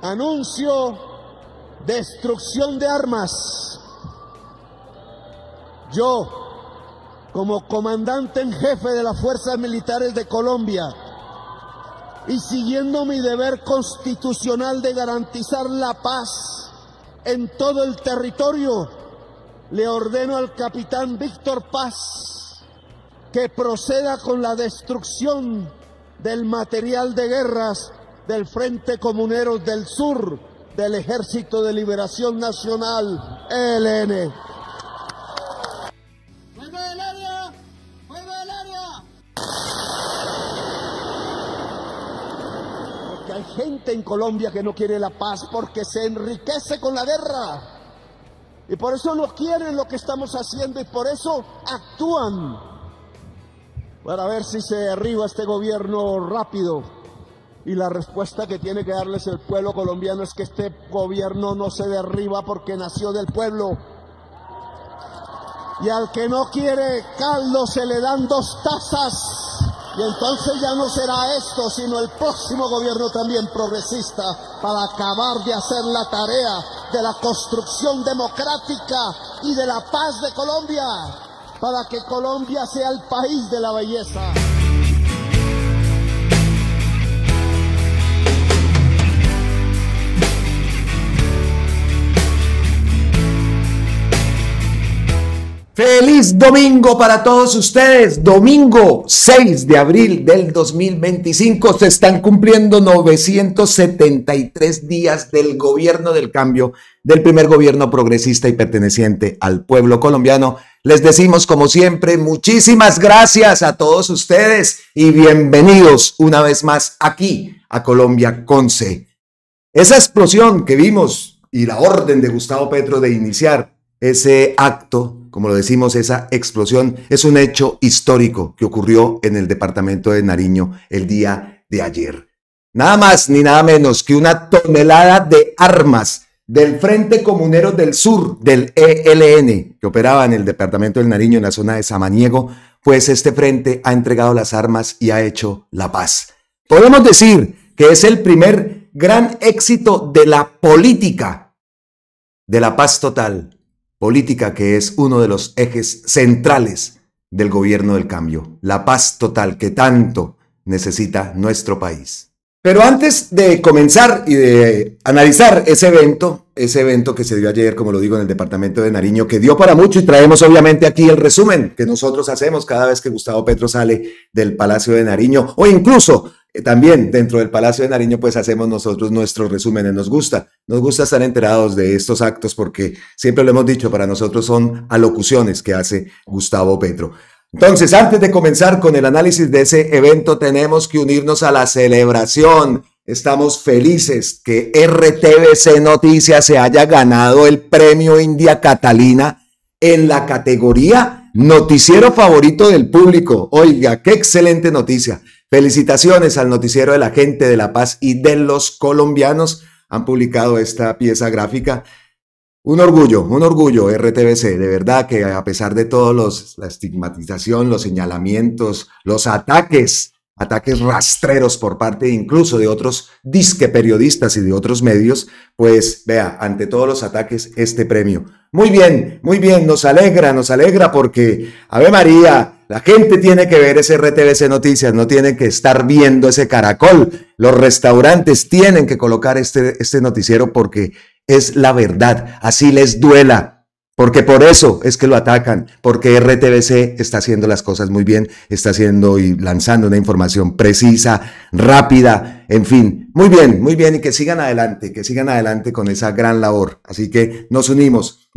Anuncio destrucción de armas. Yo, como comandante en jefe de las Fuerzas Militares de Colombia, y siguiendo mi deber constitucional de garantizar la paz en todo el territorio, le ordeno al capitán Víctor Paz que proceda con la destrucción del material de guerras del Frente Comuneros del Sur del Ejército de Liberación Nacional, ELN. ¡Fuego del área! ¡Fuego del área! Porque hay gente en Colombia que no quiere la paz porque se enriquece con la guerra. Y por eso no quieren lo que estamos haciendo y por eso actúan. Para ver si se derriba este gobierno rápido. Y la respuesta que tiene que darles el pueblo colombiano es que este gobierno no se derriba porque nació del pueblo. Y al que no quiere caldo se le dan 2 tazas. Y entonces ya no será esto, sino el próximo gobierno también progresista para acabar de hacer la tarea de la construcción democrática y de la paz de Colombia, para que Colombia sea el país de la belleza. Feliz domingo para todos ustedes. Domingo 6 de abril del 2025. Se están cumpliendo 973 días del gobierno del cambio, del primer gobierno progresista y perteneciente al pueblo colombiano. Les decimos, como siempre, muchísimas gracias a todos ustedes y bienvenidos una vez más aquí a Colombia con C. Esa explosión que vimos y la orden de Gustavo Petro de iniciar ese acto, como lo decimos, esa explosión es un hecho histórico que ocurrió en el departamento de Nariño el día de ayer. Nada más ni nada menos que 1 tonelada de armas del Frente Comuneros del Sur, del ELN, que operaba en el departamento del Nariño, en la zona de Samaniego, pues este frente ha entregado las armas y ha hecho la paz. Podemos decir que es el primer gran éxito de la política de la paz total. Política que es uno de los ejes centrales del gobierno del cambio, la paz total que tanto necesita nuestro país. Pero antes de comenzar y de analizar ese evento que se dio ayer, como lo digo, en el departamento de Nariño, que dio para mucho, y traemos obviamente aquí el resumen que nosotros hacemos cada vez que Gustavo Petro sale del Palacio de Nariño, o incluso también dentro del Palacio de Nariño, pues hacemos nosotros nuestros resúmenes. Nos gusta estar enterados de estos actos porque siempre lo hemos dicho, para nosotros son alocuciones que hace Gustavo Petro. Entonces, antes de comenzar con el análisis de ese evento, tenemos que unirnos a la celebración. Estamos felices que RTVC Noticias se haya ganado el premio India Catalina en la categoría Noticiero Favorito del Público. Oiga, qué excelente noticia. Felicitaciones al noticiero de la gente de La Paz y de los colombianos. Han publicado esta pieza gráfica. Un orgullo RTVC, de verdad que a pesar de todos la estigmatización, los señalamientos, los ataques rastreros por parte incluso de otros disque periodistas y de otros medios, pues vea, ante todos los ataques, este premio. Muy bien, nos alegra porque, Ave María, la gente tiene que ver ese RTVC Noticias, no tiene que estar viendo ese caracol. Los restaurantes tienen que colocar este noticiero porque es la verdad, así les duela, porque por eso es que lo atacan, porque RTVC está haciendo las cosas muy bien, está haciendo y lanzando una información precisa, rápida, en fin, muy bien, y que sigan adelante con esa gran labor. Así que nos unimos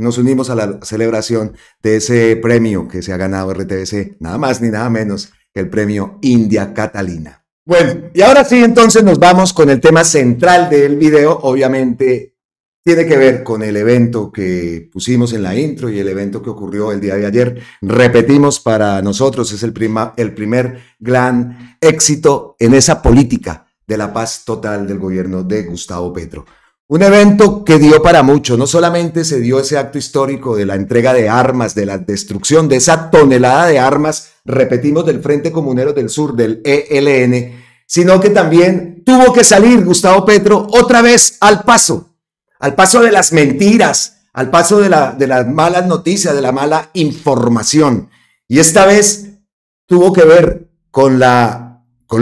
a la celebración de ese premio que se ha ganado RTVC, nada más ni nada menos que el premio India Catalina. Bueno, y ahora sí, entonces nos vamos con el tema central del video. Obviamente tiene que ver con el evento que pusimos en la intro y el evento que ocurrió el día de ayer. Repetimos, para nosotros es el primer gran éxito en esa política de la paz total del gobierno de Gustavo Petro. Un evento que dio para mucho. No solamente se dio ese acto histórico de la entrega de armas, de la destrucción de esa tonelada de armas, repetimos, del Frente Comuneros del Sur, del ELN, sino que también tuvo que salir Gustavo Petro otra vez al paso de las mentiras, al paso de las malas noticias, de la mala información. Y esta vez tuvo que ver con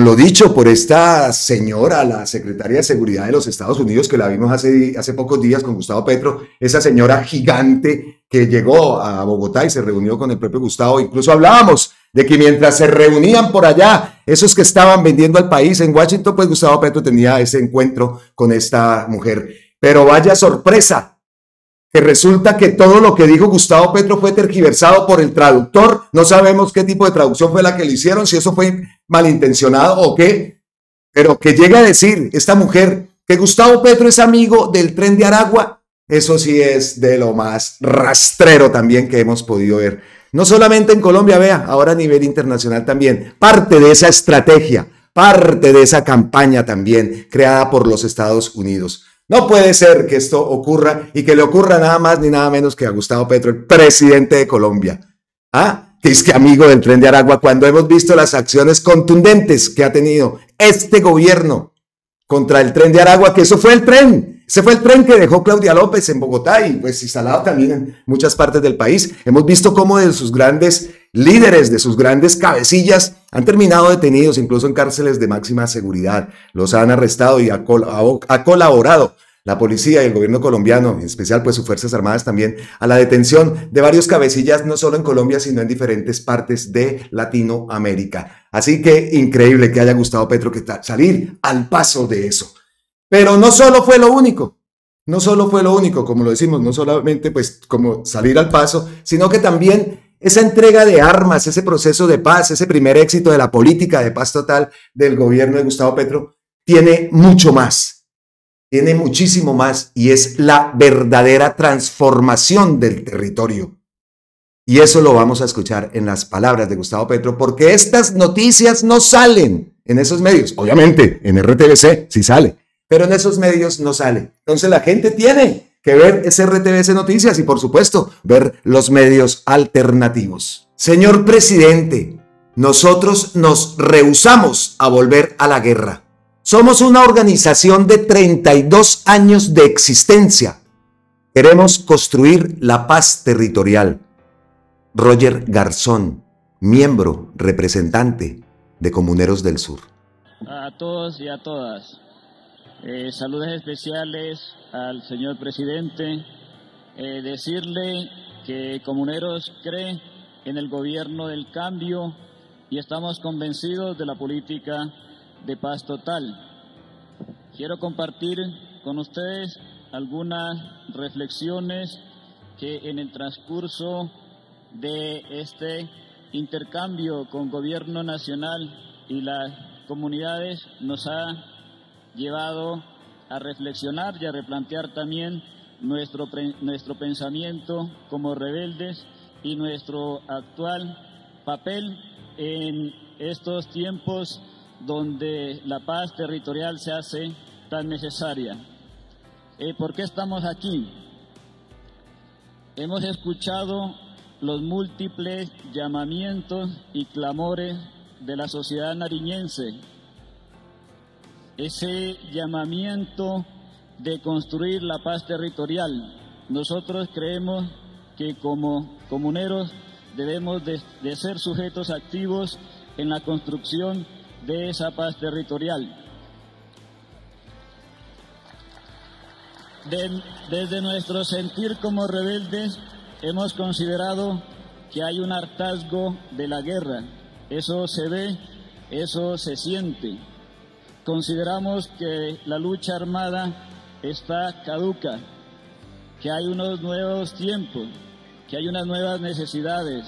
lo dicho por esta señora, la secretaria de Seguridad de los Estados Unidos, que la vimos hace pocos días con Gustavo Petro, esa señora gigante que llegó a Bogotá y se reunió con el propio Gustavo. Incluso hablábamos de que mientras se reunían por allá, esos que estaban vendiendo al país en Washington, pues Gustavo Petro tenía ese encuentro con esta mujer. Pero vaya sorpresa, que resulta que todo lo que dijo Gustavo Petro fue tergiversado por el traductor. No sabemos qué tipo de traducción fue la que le hicieron, si eso fue malintencionado o qué, pero que llegue a decir esta mujer que Gustavo Petro es amigo del Tren de Aragua, eso sí es de lo más rastrero también que hemos podido ver. No solamente en Colombia, vea, ahora a nivel internacional también. Parte de esa estrategia, parte de esa campaña también creada por los Estados Unidos. No puede ser que esto ocurra y que le ocurra nada más ni nada menos que a Gustavo Petro, el presidente de Colombia. Que es que amigo del Tren de Aragua, cuando hemos visto las acciones contundentes que ha tenido este gobierno contra el Tren de Aragua, que ese fue el tren que dejó Claudia López en Bogotá y pues instalado también en muchas partes del país. Hemos visto cómo de sus grandes líderes, de sus grandes cabecillas, han terminado detenidos incluso en cárceles de máxima seguridad. Los han arrestado y ha colaborado la policía y el gobierno colombiano, en especial pues sus Fuerzas Armadas también, a la detención de varios cabecillas, no solo en Colombia, sino en diferentes partes de Latinoamérica. Así que increíble que haya Gustavo Petro que salir al paso de eso. Pero no solo fue lo único, como lo decimos, no solamente pues como salir al paso, sino que también esa entrega de armas, ese proceso de paz, ese primer éxito de la política de paz total del gobierno de Gustavo Petro, tiene mucho más, tiene muchísimo más, y es la verdadera transformación del territorio. Y eso lo vamos a escuchar en las palabras de Gustavo Petro, porque estas noticias no salen en esos medios. Obviamente, en RTBC sí sale, pero en esos medios no sale. Entonces la gente tiene que ver ese RTBC Noticias y, por supuesto, ver los medios alternativos. Señor presidente, nosotros nos rehusamos a volver a la guerra. Somos una organización de 32 años de existencia. Queremos construir la paz territorial. Roger Garzón, miembro, representante de Comuneros del Sur. A todos y a todas. Saludos especiales al señor presidente. Decirle que Comuneros cree en el gobierno del cambio y estamos convencidos de la política de paz total. Quiero compartir con ustedes algunas reflexiones que en el transcurso de este intercambio con gobierno nacional y las comunidades nos ha llevado a reflexionar y a replantear también nuestro pensamiento como rebeldes y nuestro actual papel en estos tiempos donde la paz territorial se hace tan necesaria. ¿Por qué estamos aquí? Hemos escuchado los múltiples llamamientos y clamores de la sociedad nariñense. Ese llamamiento de construir la paz territorial. Nosotros creemos que como comuneros debemos de ser sujetos activos en la construcción de esa paz territorial. Desde nuestro sentir como rebeldes hemos considerado que hay un hartazgo de la guerra. Eso se ve, eso se siente. Consideramos que la lucha armada está caduca, que hay unos nuevos tiempos, que hay unas nuevas necesidades,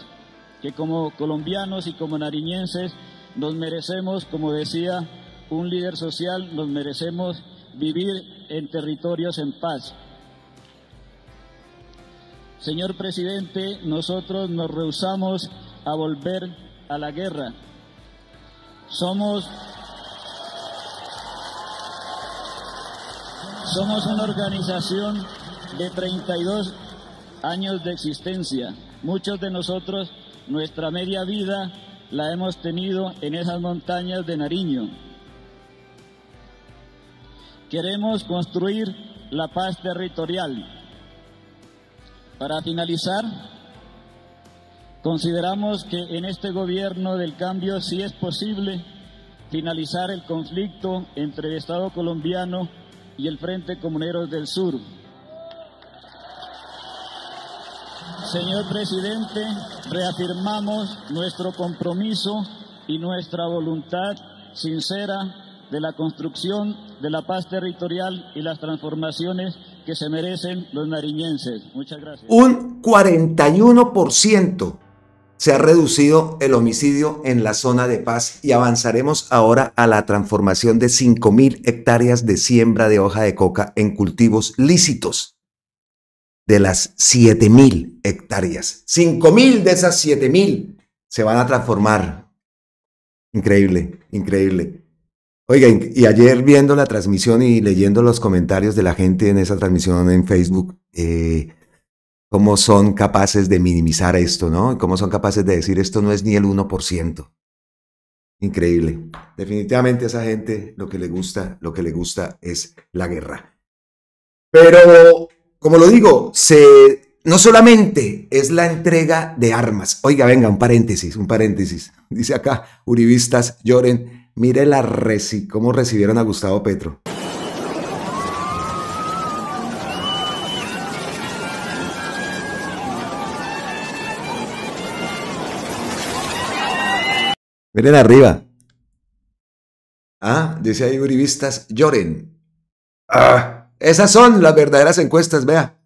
que como colombianos y como nariñenses nos merecemos, como decía un líder social, nos merecemos vivir en territorios en paz. Señor presidente, nosotros nos rehusamos a volver a la guerra. Somos una organización de 32 años de existencia. Muchos de nosotros, nuestra media vida la hemos tenido en esas montañas de Nariño. queremos construir la paz territorial. Para finalizar, consideramos que en este gobierno del cambio sí es posible finalizar el conflicto entre el Estado colombiano y el Frente Comuneros del Sur. Señor presidente, reafirmamos nuestro compromiso y nuestra voluntad sincera de la construcción de la paz territorial y las transformaciones que se merecen los nariñenses. Muchas gracias. Un 41% se ha reducido el homicidio en la zona de paz y avanzaremos ahora a la transformación de 5.000 hectáreas de siembra de hoja de coca en cultivos lícitos. De las 7.000 hectáreas, 5.000 de esas 7.000 se van a transformar. Increíble, increíble. Oigan, y ayer viendo la transmisión y leyendo los comentarios de la gente en esa transmisión en Facebook, cómo son capaces de minimizar esto, ¿no? Cómo son capaces de decir esto no es ni el 1%. Increíble. Definitivamente a esa gente lo que le gusta es la guerra. Pero, como lo digo, no solamente es la entrega de armas. Oiga, venga, un paréntesis. Dice acá, uribistas lloren. Mire cómo recibieron a Gustavo Petro. Miren arriba. Dice ahí, uribistas lloren. Esas son las verdaderas encuestas, vea.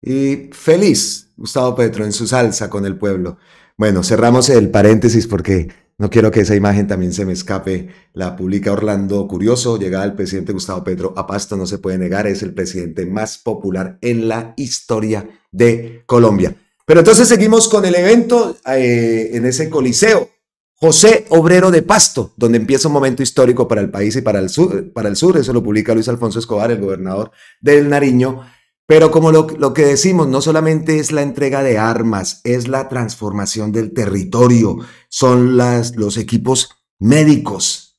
Y feliz Gustavo Petro en su salsa con el pueblo. Bueno, cerramos el paréntesis porque no quiero que esa imagen también se me escape. La publica Orlando Curioso. Llegada del presidente Gustavo Petro a Pasto, no se puede negar, es el presidente más popular en la historia de Colombia. Pero entonces seguimos con el evento en ese coliseo. José Obrero de Pasto, donde empieza un momento histórico para el país y para el sur. Eso lo publica Luis Alfonso Escobar, el gobernador del Nariño. Pero como lo que decimos, no solamente es la entrega de armas, es la transformación del territorio, son los equipos médicos,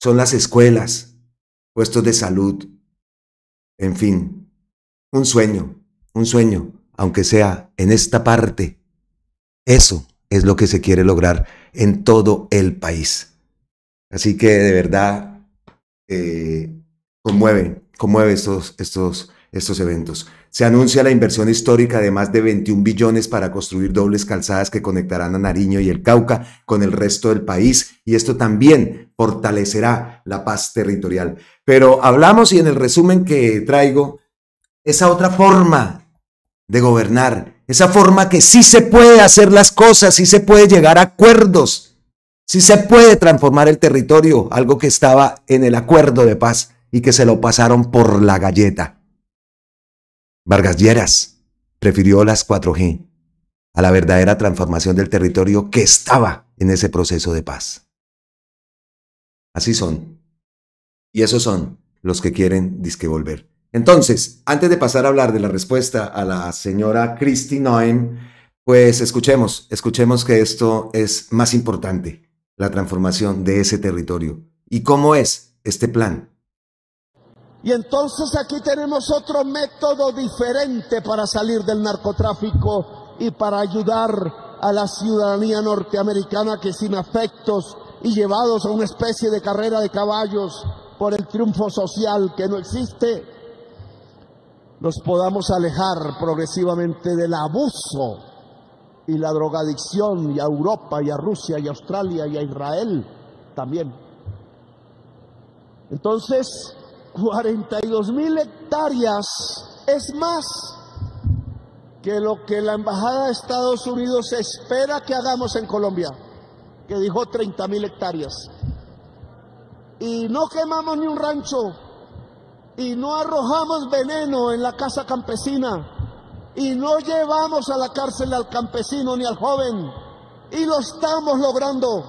son las escuelas, puestos de salud, en fin, un sueño, aunque sea en esta parte. Eso es lo que se quiere lograr en todo el país. Así que de verdad conmueve estos eventos. Se anuncia la inversión histórica de más de 21 billones para construir dobles calzadas que conectarán a Nariño y el Cauca con el resto del país, y esto también fortalecerá la paz territorial. Pero hablamos, y en el resumen que traigo, esa otra forma de gobernar, esa forma que sí se puede hacer las cosas, sí se puede llegar a acuerdos, sí se puede transformar el territorio, algo que estaba en el acuerdo de paz y que se lo pasaron por la galleta. Vargas Lleras prefirió las 4G a la verdadera transformación del territorio que estaba en ese proceso de paz. Así son. Y esos son los que quieren disque volver. Entonces, antes de pasar a hablar de la respuesta a la señora Kristi Noem, pues escuchemos que esto es más importante, la transformación de ese territorio. ¿Y cómo es este plan? Y entonces aquí tenemos otro método diferente para salir del narcotráfico y para ayudar a la ciudadanía norteamericana que, sin afectos y llevados a una especie de carrera de caballos por el triunfo social que no existe, nos podamos alejar progresivamente del abuso y la drogadicción, y a Europa, y a Rusia, y a Australia, y a Israel también. Entonces, 42.000 hectáreas es más que lo que la Embajada de Estados Unidos espera que hagamos en Colombia, que dijo 30.000 hectáreas. Y no quemamos ni un rancho, y no arrojamos veneno en la casa campesina, y no llevamos a la cárcel al campesino ni al joven, y lo estamos logrando.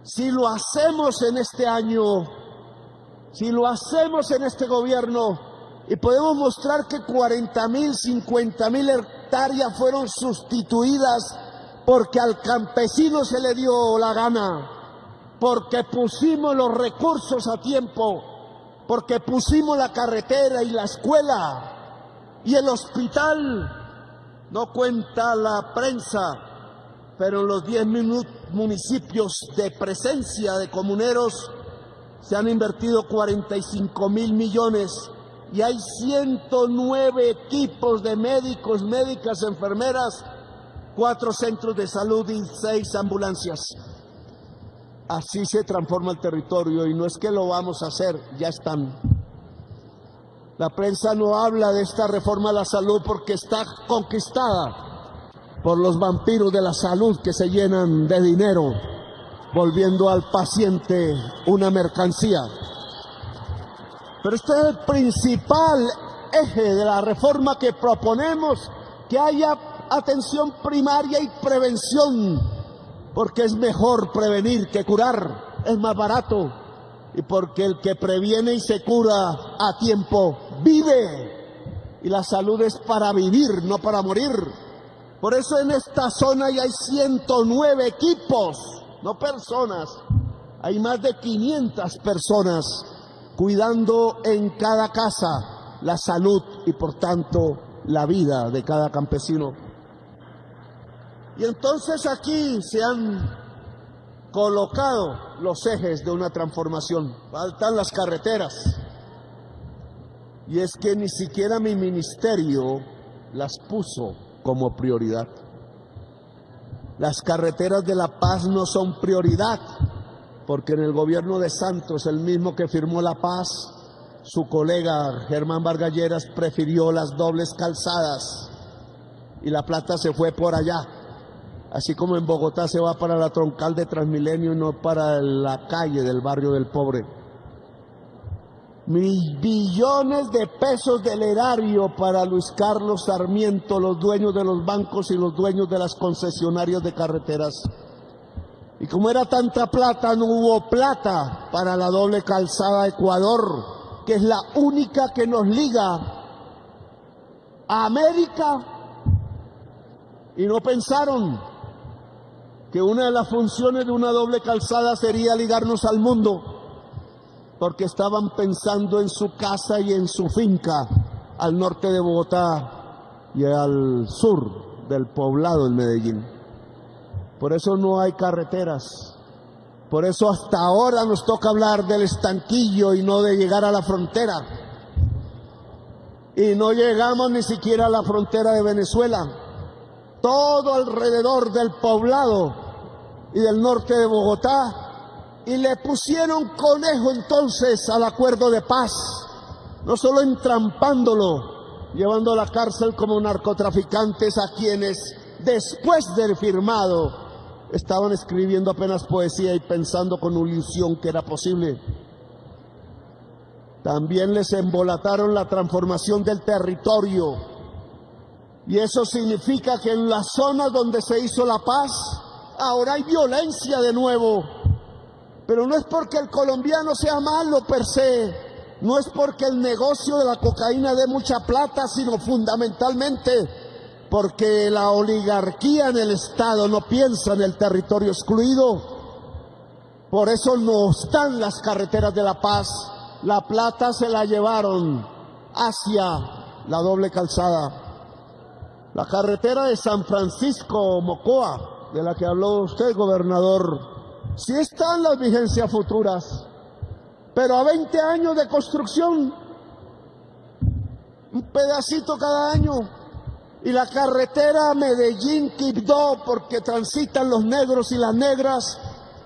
Si lo hacemos en este año, si lo hacemos en este gobierno, y podemos mostrar que 40.000, 50.000 hectáreas fueron sustituidas porque al campesino se le dio la gana, porque pusimos los recursos a tiempo, porque pusimos la carretera y la escuela y el hospital. No cuenta la prensa, pero en los 10 municipios de presencia de comuneros se han invertido 45.000 millones y hay 109 equipos de médicos, médicas, enfermeras, 4 centros de salud y 6 ambulancias. Así se transforma el territorio y no es que lo vamos a hacer, ya están. La prensa no habla de esta reforma a la salud porque está conquistada por los vampiros de la salud que se llenan de dinero, volviendo al paciente una mercancía. Pero este es el principal eje de la reforma que proponemos, que haya atención primaria y prevención, porque es mejor prevenir que curar, es más barato, y porque el que previene y se cura a tiempo vive, y la salud es para vivir, no para morir. Por eso en esta zona ya hay 109 equipos, no personas, hay más de 500 personas cuidando en cada casa la salud y por tanto la vida de cada campesino. Y entonces aquí se han colocado los ejes de una transformación. Faltan las carreteras. Y es que ni siquiera mi ministerio las puso como prioridad. Las carreteras de La Paz no son prioridad, porque en el gobierno de Santos, el mismo que firmó la paz, su colega Germán Vargas Lleras prefirió las dobles calzadas y la plata se fue por allá. Así como en Bogotá se va para la troncal de Transmilenio y no para la calle del barrio del pobre. Billones de pesos del erario para Luis Carlos Sarmiento, los dueños de los bancos y los dueños de las concesionarias de carreteras. Y como era tanta plata, no hubo plata para la doble calzada Ecuador, que es la única que nos liga a América. Y no pensaron que una de las funciones de una doble calzada sería ligarnos al mundo, porque estaban pensando en su casa y en su finca al norte de Bogotá y al sur del poblado en Medellín. Por eso no hay carreteras, por eso hasta ahora nos toca hablar del estanquillo y no de llegar a la frontera. Y no llegamos ni siquiera a la frontera de Venezuela. Todo alrededor del poblado y del norte de Bogotá, y le pusieron conejo entonces al acuerdo de paz, no solo entrampándolo, llevando a la cárcel como narcotraficantes a quienes después del firmado estaban escribiendo apenas poesía y pensando con ilusión que era posible. También les embolataron la transformación del territorio. Y eso significa que en las zonas donde se hizo la paz, ahora hay violencia de nuevo. Pero no es porque el colombiano sea malo per se, no es porque el negocio de la cocaína dé mucha plata, sino fundamentalmente porque la oligarquía en el Estado no piensa en el territorio excluido. Por eso no están las carreteras de La Paz. La plata se la llevaron hacia la doble calzada. La carretera de San Francisco Mocoa, de la que habló usted, gobernador, sí están las vigencias futuras, pero a 20 años de construcción, un pedacito cada año. Y la carretera Medellín-Quibdó, porque transitan los negros y las negras,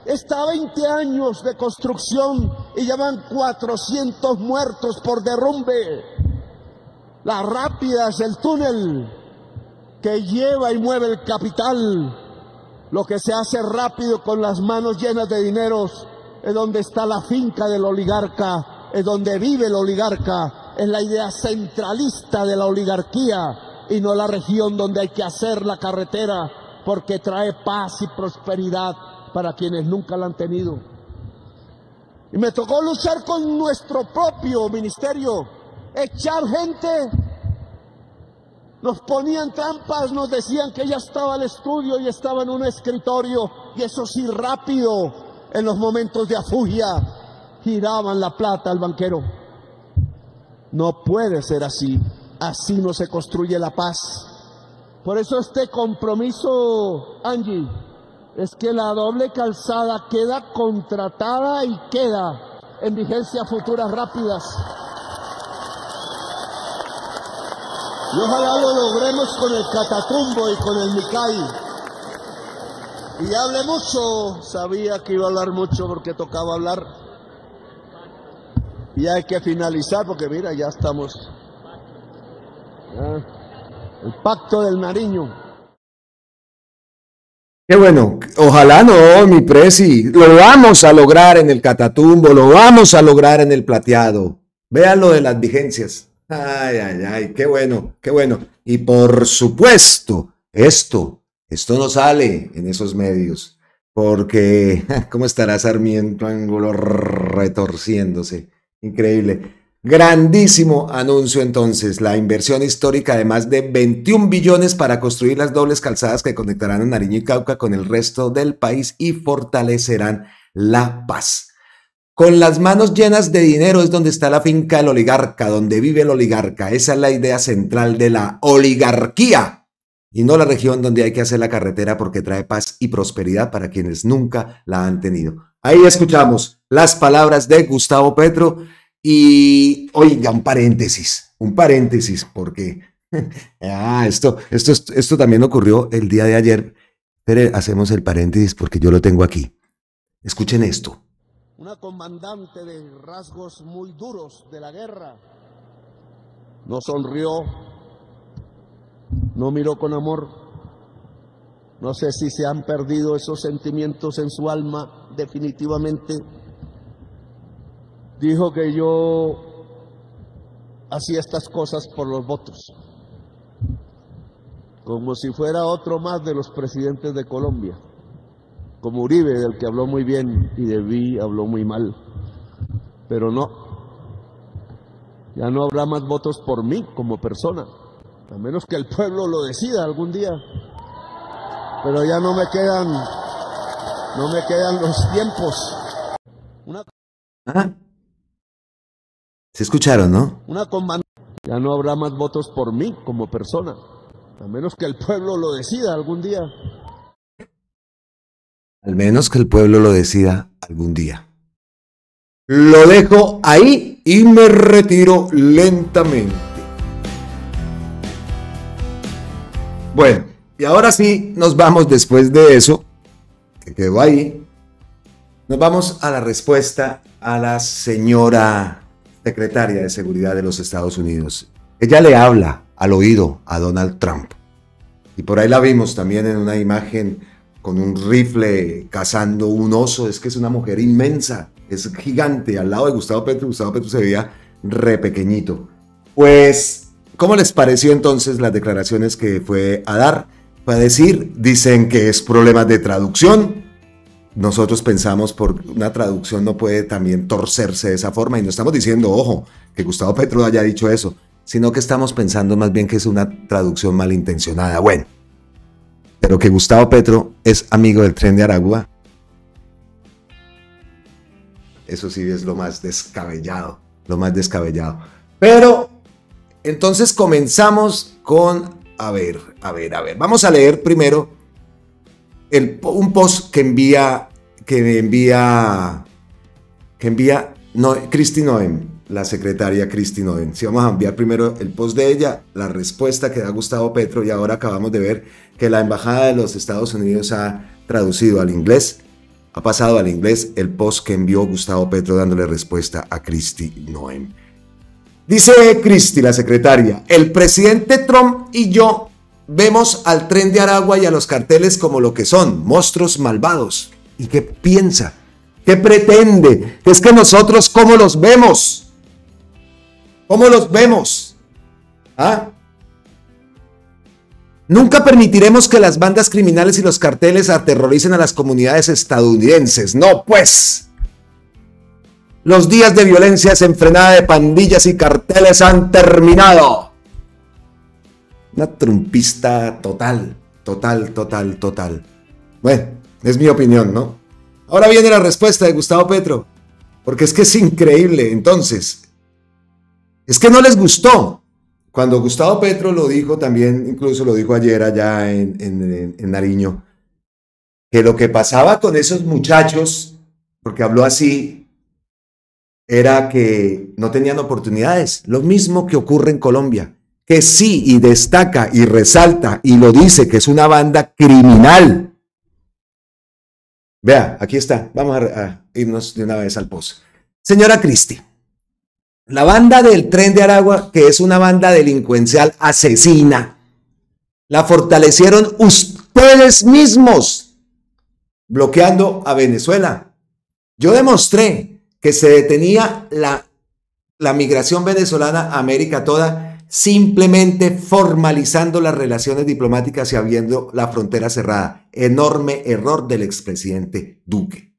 está a 20 años de construcción y llevan 400 muertos por derrumbe. Las rápidas, el túnel que lleva y mueve el capital, lo que se hace rápido con las manos llenas de dineros, es donde está la finca del oligarca, es donde vive el oligarca, es la idea centralista de la oligarquía y no la región donde hay que hacer la carretera, porque trae paz y prosperidad para quienes nunca la han tenido. Y me tocó luchar con nuestro propio ministerio, echar gente. Nos ponían trampas, nos decían que ya estaba el estudio y estaba en un escritorio, y eso sí, rápido, en los momentos de afugia, giraban la plata al banquero. No puede ser así. Así no se construye la paz. Por eso este compromiso, Angie, es que la doble calzada queda contratada y queda en vigencia futuras rápidas. Y ojalá lo logremos con el Catatumbo y con el Micay. Y hable mucho, sabía que iba a hablar mucho porque tocaba hablar. Y hay que finalizar porque mira, ya estamos. El pacto del Nariño. Qué bueno, ojalá no, mi presi, lo vamos a lograr en el Catatumbo, lo vamos a lograr en el Plateado. Vean lo de las vigencias. Ay, ay, ay, qué bueno, qué bueno. Y por supuesto, esto no sale en esos medios, porque ¿cómo estará Sarmiento Angulo retorciéndose? Increíble. Grandísimo anuncio entonces, la inversión histórica de más de 21 billones para construir las dobles calzadas que conectarán a Nariño y Cauca con el resto del país y fortalecerán la paz. Con las manos llenas de dinero es donde está la finca del oligarca, donde vive el oligarca. Esa es la idea central de la oligarquía y no la región donde hay que hacer la carretera porque trae paz y prosperidad para quienes nunca la han tenido. Ahí escuchamos las palabras de Gustavo Petro. Y oiga, un paréntesis, porque esto también ocurrió el día de ayer, pero hacemos el paréntesis porque yo lo tengo aquí. Escuchen esto. Una comandante de rasgos muy duros de la guerra. No sonrió, no miró con amor. No sé si se han perdido esos sentimientos en su alma, definitivamente. Dijo que yo hacía estas cosas por los votos, como si fuera otro más de los presidentes de Colombia, como Uribe, del que habló muy bien, y deVí habló muy mal, pero no, ya no habrá más votos por mí como persona, a menos que el pueblo lo decida algún día, pero ya no me quedan los tiempos. ¿Se escucharon, no? Ya no habrá más votos por mí como persona, a menos que el pueblo lo decida algún día. Al menos que el pueblo lo decida algún día. Lo dejo ahí y me retiro lentamente. Bueno, y ahora sí nos vamos después de eso, que quedó ahí. Nos vamos a la respuesta a la señora secretaria de Seguridad de los Estados Unidos. Ella le habla al oído a Donald Trump. Y por ahí la vimos también en una imagen con un rifle cazando un oso. Es que es una mujer inmensa, es gigante. Al lado de Gustavo Petro se veía re pequeñito. Pues, ¿cómo les pareció entonces las declaraciones que fue a dar? Fue a decir, dicen que es problema de traducción. Nosotros pensamos por una traducción no puede también torcerse de esa forma y no estamos diciendo, ojo, que Gustavo Petro haya dicho eso, sino que estamos pensando más bien que es una traducción malintencionada. Bueno, pero que Gustavo Petro es amigo del Tren de Aragua, eso sí es lo más descabellado, Pero, entonces comenzamos con, a ver, vamos a leer primero un post que envía Kristi Noem, la secretaria Kristi Noem. Sí, vamos a enviar primero el post de ella, la respuesta que da Gustavo Petro, y ahora acabamos de ver que la Embajada de los Estados Unidos ha traducido al inglés, ha pasado al inglés el post que envió Gustavo Petro dándole respuesta a Kristi Noem. Dice Kristi, la secretaria, el presidente Trump y yo vemos al Tren de Aragua y a los carteles como lo que son, monstruos malvados. ¿Y qué piensa? ¿Qué pretende? Es que nosotros, ¿cómo los vemos? ¿Cómo los vemos? ¿Ah? Nunca permitiremos que las bandas criminales y los carteles aterroricen a las comunidades estadounidenses. No, pues. Los días de violencia desenfrenada de pandillas y carteles han terminado. Una trumpista total. Bueno, es mi opinión, ¿no? Ahora viene la respuesta de Gustavo Petro, porque es que es increíble. Entonces, Es que no les gustó. Cuando Gustavo Petro lo dijo también, incluso lo dijo ayer allá en Nariño, que lo que pasaba con esos muchachos, porque habló así, era que no tenían oportunidades. Lo mismo que ocurre en Colombia, que sí, y destaca y resalta y lo dice, que es una banda criminal. Vea, aquí está. Vamos a irnos de una vez al pozo. Señora Cristi, la banda del Tren de Aragua, que es una banda delincuencial asesina, la fortalecieron ustedes mismos, bloqueando a Venezuela. Yo demostré que se detenía la migración venezolana a América toda, simplemente formalizando las relaciones diplomáticas y habiendo la frontera cerrada. Enorme error del expresidente Duque.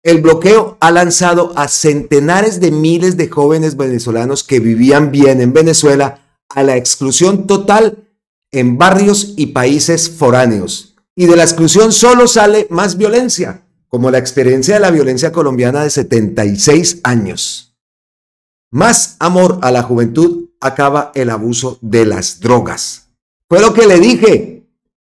El bloqueo ha lanzado a centenares de miles de jóvenes venezolanos que vivían bien en Venezuela a la exclusión total en barrios y países foráneos. Y de la exclusión solo sale más violencia, como la experiencia de la violencia colombiana de 76 años. Más amor a la juventud acaba el abuso de las drogas. Fue lo que le dije.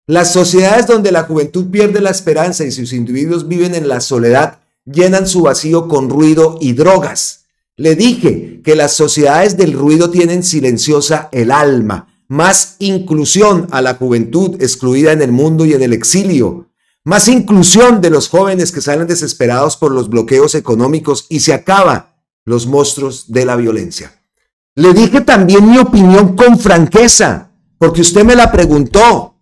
Las sociedades donde la juventud pierde la esperanza y sus individuos viven en la soledad llenan su vacío con ruido y drogas. Le dije que las sociedades del ruido tienen silenciosa el alma, más inclusión a la juventud excluida en el mundo y en el exilio, más inclusión de los jóvenes que salen desesperados por los bloqueos económicos y se acaban los monstruos de la violencia. Le dije también mi opinión con franqueza, porque usted me la preguntó.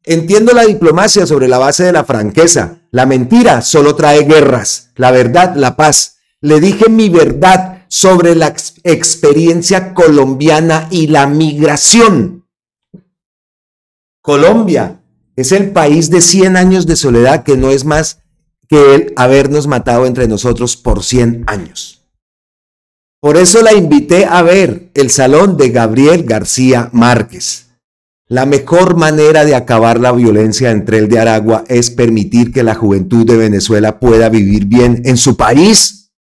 Entiendo la diplomacia sobre la base de la franqueza. La mentira solo trae guerras, la verdad, la paz. Le dije mi verdad sobre la experiencia colombiana y la migración. Colombia es el país de 100 años de soledad que no es más que el habernos matado entre nosotros por 100 años. Por eso la invité a ver el salón de Gabriel García Márquez. La mejor manera de acabar la violencia en Tren de Aragua es permitir que la juventud de Venezuela pueda vivir bien en su país.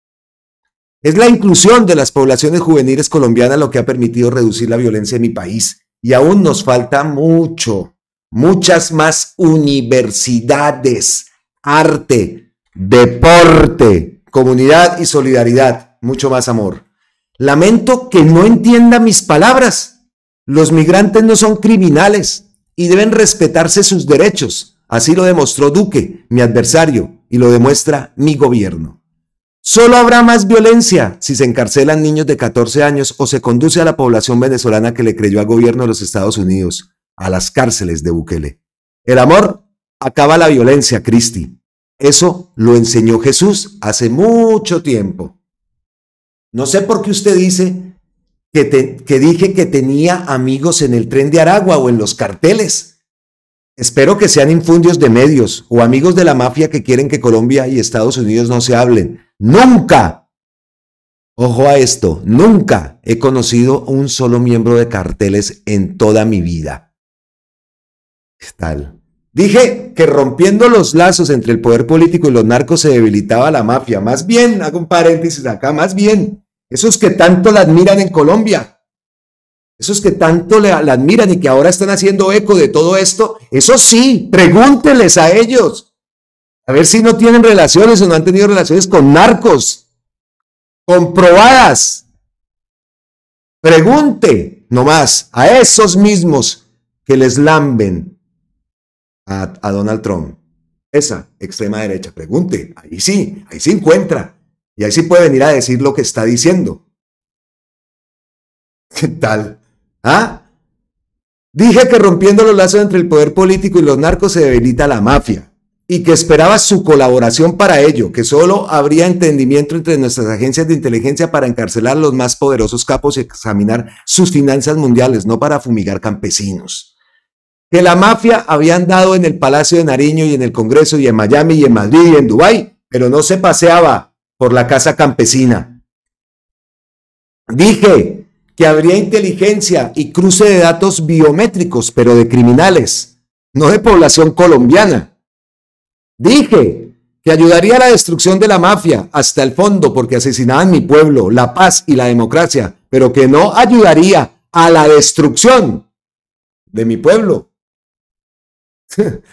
Es la inclusión de las poblaciones juveniles colombianas lo que ha permitido reducir la violencia en mi país. Y aún nos falta mucho, muchas más universidades, arte, deporte, comunidad y solidaridad, mucho más amor. Lamento que no entienda mis palabras. Los migrantes no son criminales y deben respetarse sus derechos. Así lo demostró Duque, mi adversario, y lo demuestra mi gobierno. Solo habrá más violencia si se encarcelan niños de 14 años o se conduce a la población venezolana que le creyó al gobierno de los Estados Unidos a las cárceles de Bukele. El amor acaba la violencia, Cristi. Eso lo enseñó Jesús hace mucho tiempo. No sé por qué usted dice que dije que tenía amigos en el Tren de Aragua o en los carteles. Espero que sean infundios de medios o amigos de la mafia que quieren que Colombia y Estados Unidos no se hablen. ¡Nunca! Ojo a esto, nunca he conocido un solo miembro de carteles en toda mi vida. ¿Qué tal? Dije que rompiendo los lazos entre el poder político y los narcos se debilitaba la mafia. Más bien, hago un paréntesis acá, más bien, esos que tanto la admiran en Colombia, esos que tanto la admiran y que ahora están haciendo eco de todo esto, eso sí, pregúntenles a ellos, a ver si no tienen relaciones o no han tenido relaciones con narcos, comprobadas. Pregunte nomás a esos mismos que les lamben a Donald Trump, esa extrema derecha, pregunte, ahí sí encuentra. Y ahí sí puede venir a decir lo que está diciendo. ¿Qué tal? ¿Ah? Dije que rompiendo los lazos entre el poder político y los narcos se debilita la mafia y que esperaba su colaboración para ello, que solo habría entendimiento entre nuestras agencias de inteligencia para encarcelar a los más poderosos capos y examinar sus finanzas mundiales, no para fumigar campesinos. Que la mafia había andado en el Palacio de Nariño y en el Congreso y en Miami y en Madrid y en Dubái, pero no se paseaba por la casa campesina. Dije que habría inteligencia y cruce de datos biométricos, pero de criminales, no de población colombiana. Dije que ayudaría a la destrucción de la mafia hasta el fondo porque asesinaban mi pueblo, la paz y la democracia, pero que no ayudaría a la destrucción de mi pueblo.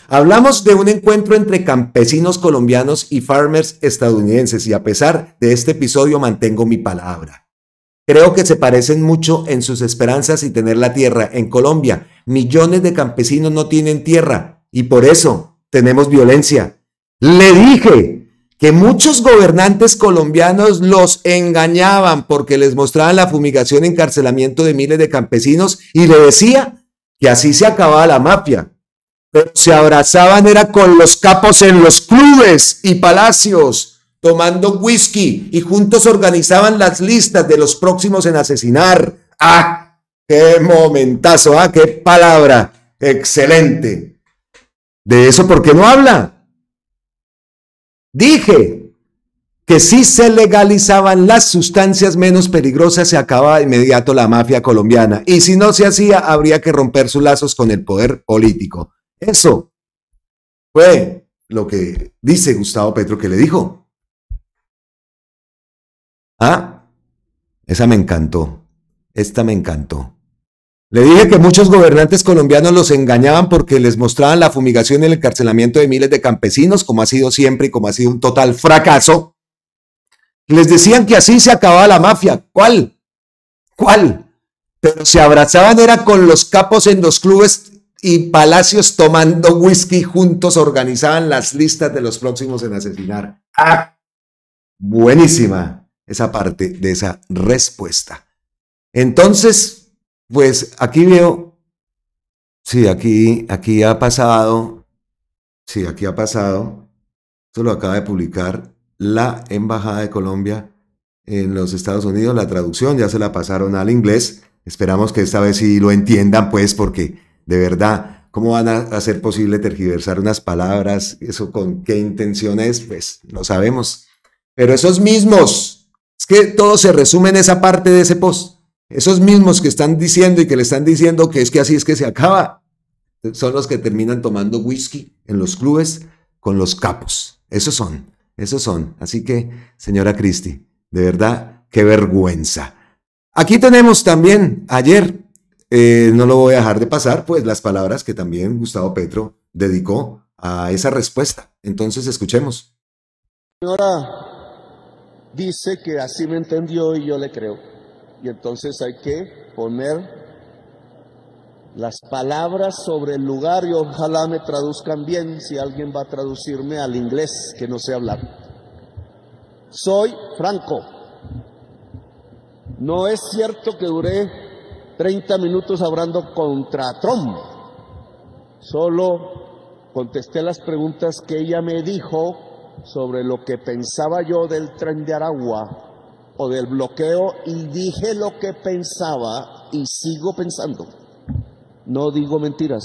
Hablamos de un encuentro entre campesinos colombianos y farmers estadounidenses y a pesar de este episodio mantengo mi palabra. Creo que se parecen mucho en sus esperanzas y tener la tierra. En Colombia, millones de campesinos no tienen tierra y por eso tenemos violencia. Le dije que muchos gobernantes colombianos los engañaban porque les mostraban la fumigación y encarcelamiento de miles de campesinos y le decía que así se acababa la mafia. Pero se abrazaban era con los capos en los clubes y palacios, tomando whisky y juntos organizaban las listas de los próximos en asesinar. ¡Ah! ¡Qué momentazo! ¡Ah! ¡Qué palabra! ¡Excelente! ¿De eso por qué no habla? Dije que si se legalizaban las sustancias menos peligrosas se acababa de inmediato la mafia colombiana y si no se hacía habría que romper sus lazos con el poder político. Eso fue lo que dice Gustavo Petro que le dijo. Ah, esa me encantó. Esta me encantó. Le dije que muchos gobernantes colombianos los engañaban porque les mostraban la fumigación y el encarcelamiento de miles de campesinos, como ha sido siempre y como ha sido un total fracaso. Les decían que así se acababa la mafia. ¿Cuál? ¿Cuál? Pero se abrazaban era con los capos en los clubes y palacios tomando whisky juntos, organizaban las listas de los próximos en asesinar. ¡Ah! Buenísima esa parte de esa respuesta. Entonces, pues aquí veo, sí, aquí ha pasado, sí, aquí ha pasado, esto lo acaba de publicar la Embajada de Colombia en los Estados Unidos, la traducción ya se la pasaron al inglés, esperamos que esta vez sí lo entiendan, pues, porque de verdad, ¿cómo van a hacer posible tergiversar unas palabras? ¿Eso con qué intención es? Pues no sabemos. Pero esos mismos, es que todo se resume en esa parte de ese post. Esos mismos que están diciendo y que le están diciendo que es que así es que se acaba, son los que terminan tomando whisky en los clubes con los capos. Esos son. Así que, señora Cristi, de verdad, qué vergüenza. Aquí tenemos también, ayer, no lo voy a dejar de pasar, pues las palabras que también Gustavo Petro dedicó a esa respuesta. Entonces, escuchemos. Señora dice que así me entendió y yo le creo. Y entonces hay que poner las palabras sobre el lugar y ojalá me traduzcan bien si alguien va a traducirme al inglés que no sé hablar. Soy franco. No es cierto que duré 30 minutos hablando contra Trump. Solo contesté las preguntas que ella me dijo sobre lo que pensaba yo del Tren de Aragua o del bloqueo y dije lo que pensaba y sigo pensando. No digo mentiras.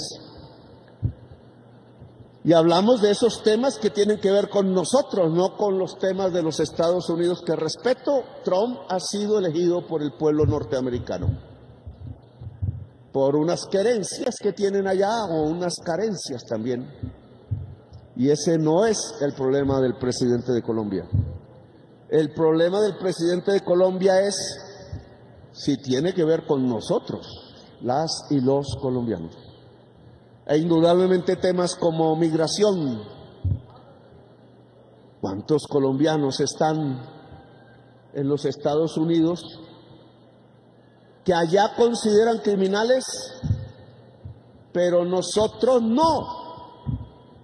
Y hablamos de esos temas que tienen que ver con nosotros, no con los temas de los Estados Unidos que respeto. Trump ha sido elegido por el pueblo norteamericano, por unas querencias que tienen allá o unas carencias también. Y ese no es el problema del presidente de Colombia. El problema del presidente de Colombia es si tiene que ver con nosotros, las y los colombianos. E indudablemente temas como migración. ¿Cuántos colombianos están en los Estados Unidos que allá consideran criminales, pero nosotros no?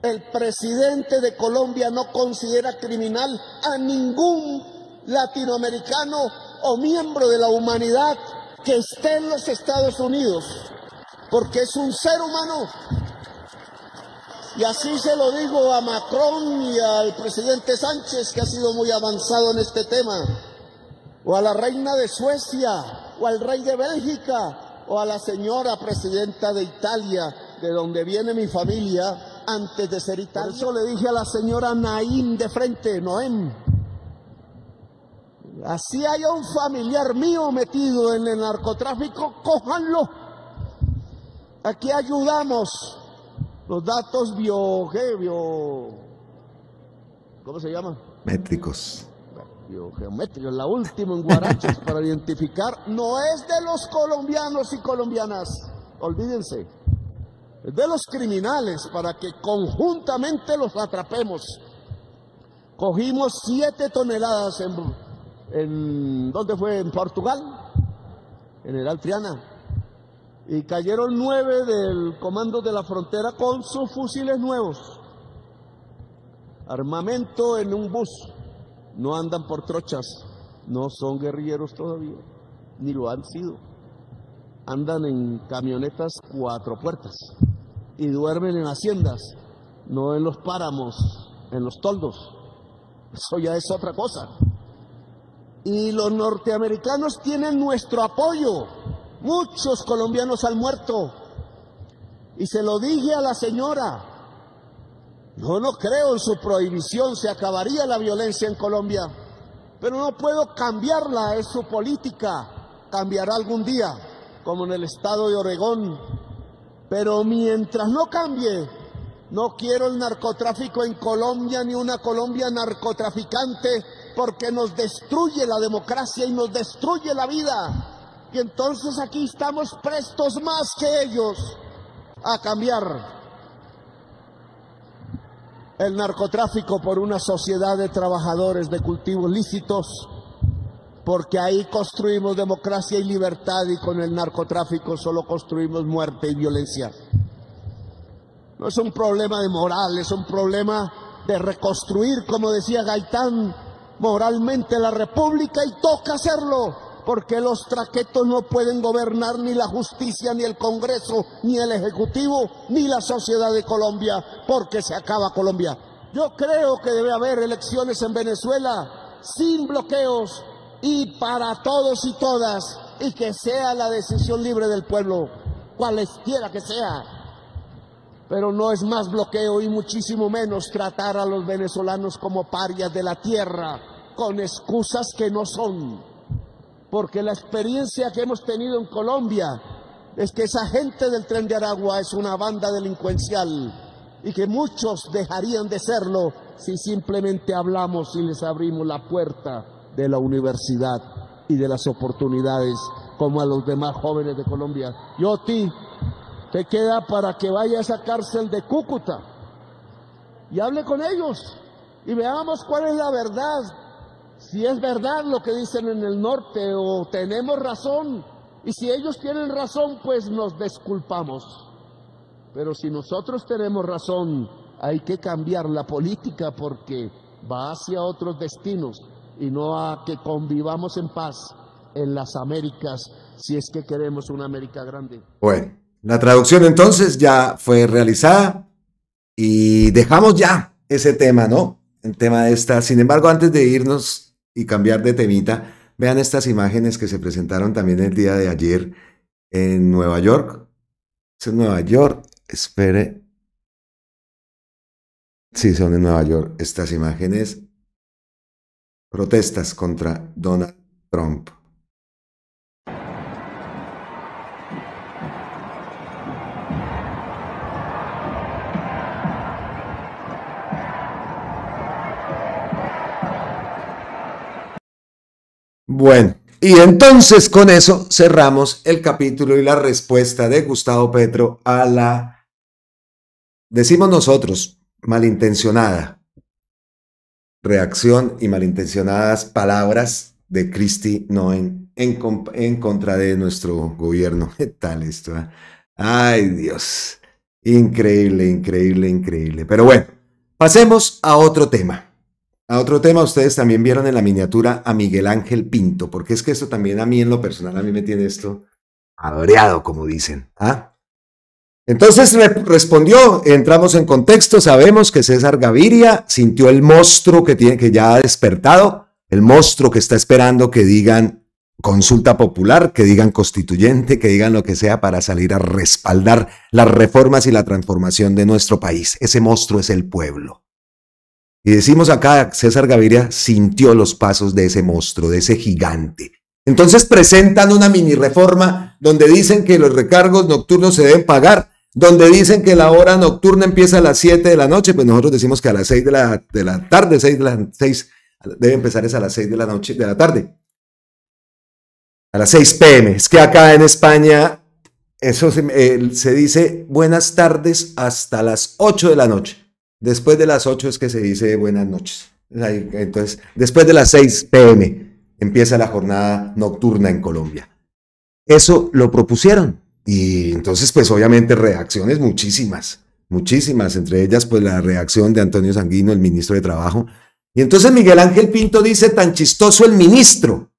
El presidente de Colombia no considera criminal a ningún latinoamericano o miembro de la humanidad que esté en los Estados Unidos, porque es un ser humano. Y así se lo digo a Macron y al presidente Sánchez, que ha sido muy avanzado en este tema, o a la reina de Suecia, o al rey de Bélgica, o a la señora presidenta de Italia, de donde viene mi familia, antes de ser Italia. Por eso le dije a la señora Naim de frente, Noem, así haya un familiar mío metido en el narcotráfico, cójanlo. Aquí ayudamos. Los datos ¿cómo se llama? Métricos. geométrico, la última en guaraches para identificar, no es de los colombianos y colombianas, olvídense, es de los criminales para que conjuntamente los atrapemos. Cogimos 7 toneladas ¿dónde fue? En Portugal, General Triana, y cayeron 9 del comando de la frontera con sus fusiles nuevos. Armamento en un bus, no andan por trochas, no son guerrilleros todavía, ni lo han sido. Andan en camionetas 4 puertas y duermen en haciendas, no en los páramos, en los toldos. Eso ya es otra cosa. Y los norteamericanos tienen nuestro apoyo. Muchos colombianos han muerto. Y se lo dije a la señora. Yo no creo en su prohibición, se acabaría la violencia en Colombia. Pero no puedo cambiarla, es su política. Cambiará algún día, como en el estado de Oregón. Pero mientras no cambie, no quiero el narcotráfico en Colombia, ni una Colombia narcotraficante, porque nos destruye la democracia y nos destruye la vida. Y entonces aquí estamos prestos más que ellos a cambiar el narcotráfico por una sociedad de trabajadores de cultivos lícitos, porque ahí construimos democracia y libertad, y con el narcotráfico solo construimos muerte y violencia. No es un problema de moral, es un problema de reconstruir, como decía Gaitán, moralmente la república, y toca hacerlo, porque los traquetos no pueden gobernar ni la justicia, ni el Congreso, ni el Ejecutivo, ni la sociedad de Colombia, porque se acaba Colombia. Yo creo que debe haber elecciones en Venezuela sin bloqueos y para todos y todas, y que sea la decisión libre del pueblo, cualesquiera que sea. Pero no es más bloqueo y muchísimo menos tratar a los venezolanos como parias de la tierra, con excusas que no son. Porque la experiencia que hemos tenido en Colombia es que esa gente del Tren de Aragua es una banda delincuencial, y que muchos dejarían de serlo si simplemente hablamos y les abrimos la puerta de la universidad y de las oportunidades como a los demás jóvenes de Colombia. Yoti, te queda para que vaya a esa cárcel de Cúcuta y hable con ellos y veamos cuál es la verdad, si es verdad lo que dicen en el norte o tenemos razón, y si ellos tienen razón, pues nos disculpamos. Pero si nosotros tenemos razón, hay que cambiar la política, porque va hacia otros destinos y no a que convivamos en paz en las Américas, si es que queremos una América grande. Bueno, la traducción entonces ya fue realizada y dejamos ya ese tema, ¿no? El tema de esta. Sin embargo, antes de irnos y cambiar de temita, vean estas imágenes que se presentaron también el día de ayer en Nueva York. Es en Nueva York, espere. Sí, son en Nueva York estas imágenes. Protestas contra Donald Trump. Bueno, y entonces con eso cerramos el capítulo y la respuesta de Gustavo Petro a la, decimos nosotros, malintencionada reacción y malintencionadas palabras de Kristi Noem en contra de nuestro gobierno. ¿Qué tal esto? Ay, Dios. Increíble, increíble, increíble. Pero bueno, pasemos a otro tema. A otro tema, ustedes también vieron en la miniatura a Miguel Ángel Pinto, porque es que esto también a mí en lo personal, a mí me tiene esto abreado, como dicen. ¿Ah? Entonces respondió, entramos en contexto, sabemos que César Gaviria sintió el monstruo que ya ha despertado, el monstruo que está esperando que digan consulta popular, que digan constituyente, que digan lo que sea para salir a respaldar las reformas y la transformación de nuestro país. Ese monstruo es el pueblo. Y decimos acá, César Gaviria sintió los pasos de ese monstruo, de ese gigante. Entonces presentan una mini reforma donde dicen que los recargos nocturnos se deben pagar, donde dicen que la hora nocturna empieza a las 7 de la noche, pues nosotros decimos que a las 6 de la tarde, 6 Debe empezar es a las 6 de la noche, de la tarde. A las 6 p.m. Es que acá en España eso se dice buenas tardes hasta las 8 de la noche. Después de las 8 es que se dice buenas noches. Entonces, después de las 6 p.m. empieza la jornada nocturna en Colombia. Eso lo propusieron. Y entonces, pues obviamente reacciones muchísimas, entre ellas pues la reacción de Antonio Sanguino, el ministro de Trabajo. Y entonces Miguel Ángel Pinto dice, tan chistoso el ministro.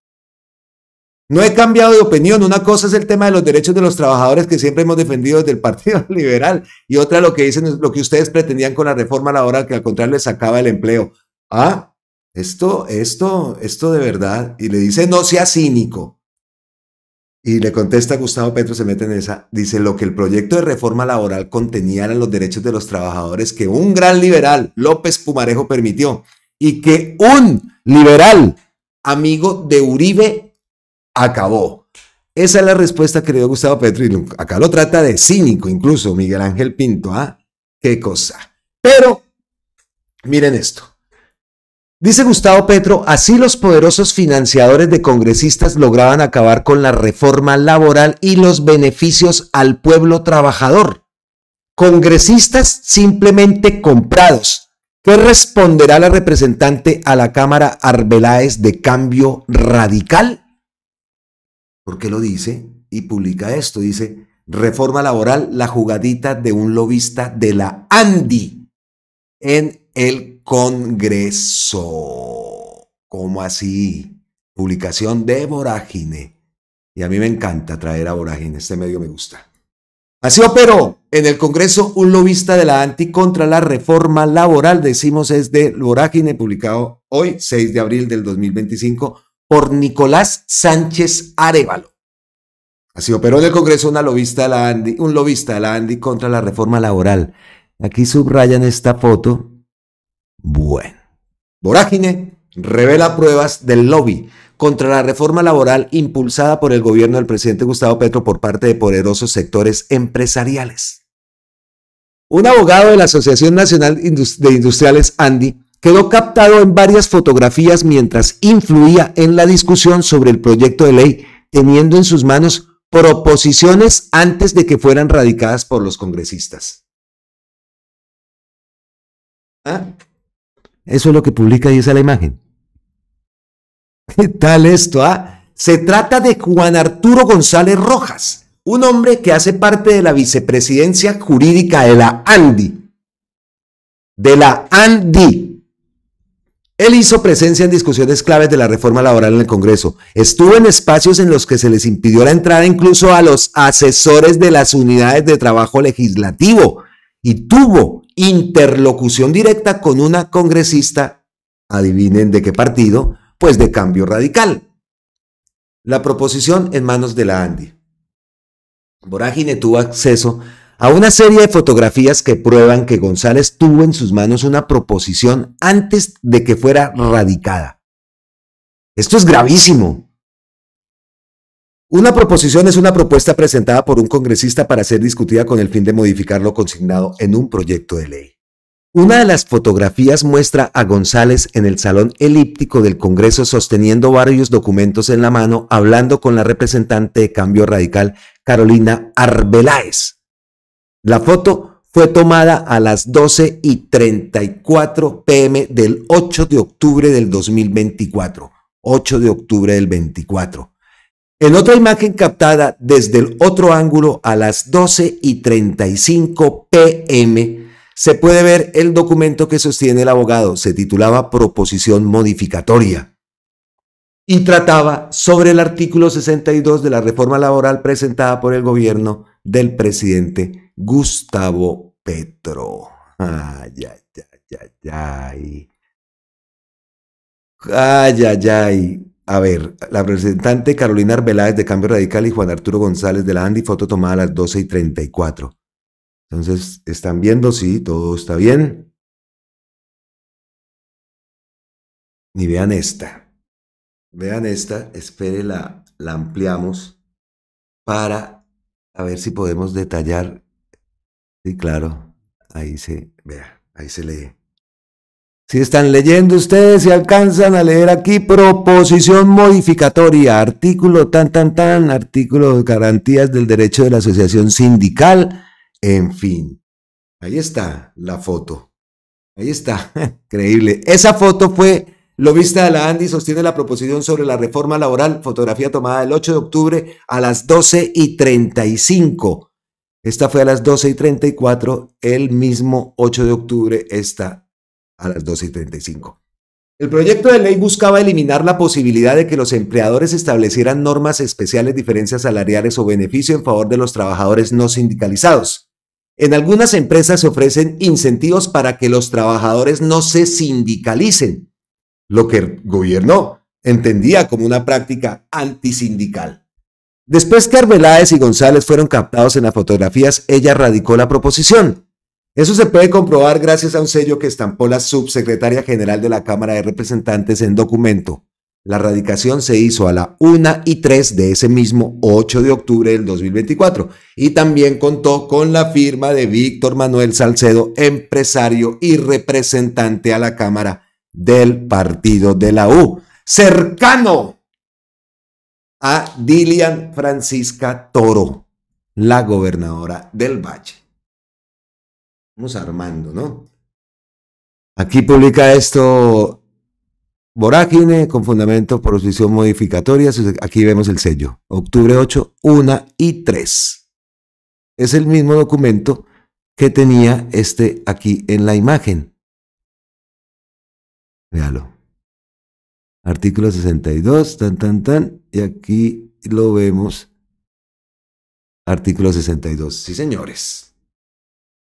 No he cambiado de opinión. Una cosa es el tema de los derechos de los trabajadores que siempre hemos defendido desde el Partido Liberal y otra lo que dicen, lo que ustedes pretendían con la reforma laboral, que al contrario les sacaba el empleo. Ah, esto de verdad. Y le dice, no sea cínico. Y le contesta Gustavo Petro, se mete en esa, dice, lo que el proyecto de reforma laboral contenía eran los derechos de los trabajadores que un gran liberal, López Pumarejo, permitió y que un liberal, amigo de Uribe, acabó. Esa es la respuesta que le dio Gustavo Petro y acá lo trata de cínico incluso Miguel Ángel Pinto. ¿Ah? Qué cosa. Pero, miren esto. Dice Gustavo Petro, así los poderosos financiadores de congresistas lograban acabar con la reforma laboral y los beneficios al pueblo trabajador. Congresistas simplemente comprados. ¿Qué responderá la representante a la Cámara Arbeláez de Cambio Radical? ¿Por qué lo dice? Y publica esto, dice, reforma laboral, la jugadita de un lobista de la ANDI en el Congreso. ¿Cómo así? Publicación de Vorágine. Y a mí me encanta traer a Vorágine, este medio me gusta. Así operó en el Congreso un lobista de la ANDI contra la reforma laboral, decimos es de Vorágine, publicado hoy, 6 de abril del 2025, por Nicolás Sánchez Arévalo. Así operó en el Congreso un lobista de la ANDI contra la reforma laboral. Aquí subrayan esta foto. Bueno, Vorágine revela pruebas del lobby contra la reforma laboral impulsada por el gobierno del presidente Gustavo Petro por parte de poderosos sectores empresariales. Un abogado de la Asociación Nacional de Industriales ANDI quedó captado en varias fotografías mientras influía en la discusión sobre el proyecto de ley, teniendo en sus manos proposiciones antes de que fueran radicadas por los congresistas. ¿Ah? Eso es lo que publica y esa es la imagen. ¿Qué tal esto? ¿Ah? Se trata de Juan Arturo González Rojas, un hombre que hace parte de la vicepresidencia jurídica de la ANDI. De la ANDI. Él hizo presencia en discusiones claves de la reforma laboral en el Congreso. Estuvo en espacios en los que se les impidió la entrada incluso a los asesores de las unidades de trabajo legislativo y tuvo interlocución directa con una congresista, adivinen de qué partido, pues de Cambio Radical. La proposición en manos de la ANDI. Vorágine tuvo acceso a una serie de fotografías que prueban que González tuvo en sus manos una proposición antes de que fuera radicada. Esto es gravísimo. Una proposición es una propuesta presentada por un congresista para ser discutida con el fin de modificar lo consignado en un proyecto de ley. Una de las fotografías muestra a González en el salón elíptico del Congreso sosteniendo varios documentos en la mano, hablando con la representante de Cambio Radical, Carolina Arbeláez. La foto fue tomada a las 12:34 p.m. del 8 de octubre del 2024. 8 de octubre del 24. En otra imagen captada desde el otro ángulo a las 12:35 p.m. se puede ver el documento que sostiene el abogado. Se titulaba Proposición Modificatoria y trataba sobre el artículo 62 de la reforma laboral presentada por el gobierno del presidente Gustavo Petro. Ay, ay, ay, ay, ay, ay, ay. A ver, la representante Carolina Arbeláez de Cambio Radical y Juan Arturo González de la ANDI, foto tomada a las 12:34. Entonces, ¿están viendo? Sí, todo está bien. Y vean esta. Vean esta, espere, la ampliamos para a ver si podemos detallar. Sí, claro, ahí se, vea, ahí se lee. Si están leyendo ustedes, si alcanzan a leer aquí, proposición modificatoria, artículo artículo de garantías del derecho de la asociación sindical, en fin. Ahí está la foto. Ahí está, increíble. Esa foto fue lobista de la ANDI, sostiene la proposición sobre la reforma laboral, fotografía tomada el 8 de octubre a las 12:35. Esta fue a las 12:34, el mismo 8 de octubre, esta a las 12:35. El proyecto de ley buscaba eliminar la posibilidad de que los empleadores establecieran normas especiales, diferencias salariales o beneficio en favor de los trabajadores no sindicalizados. En algunas empresas se ofrecen incentivos para que los trabajadores no se sindicalicen, lo que el gobierno entendía como una práctica antisindical. Después que Arbeláez y González fueron captados en las fotografías, ella radicó la proposición. Eso se puede comprobar gracias a un sello que estampó la subsecretaria general de la Cámara de Representantes en documento. La radicación se hizo a la 1:03 de ese mismo 8 de octubre del 2024 y también contó con la firma de Víctor Manuel Salcedo, empresario y representante a la Cámara del partido de la U, cercano a Dilian Francisca Toro, la gobernadora del Valle. Vamos armando, ¿no? Aquí publica esto Vorágine con fundamento por posición modificatoria. Aquí vemos el sello. Octubre 8, 1:03. Es el mismo documento que tenía este aquí en la imagen. Véalo. Artículo 62, y aquí lo vemos. Artículo 62. Sí, señores.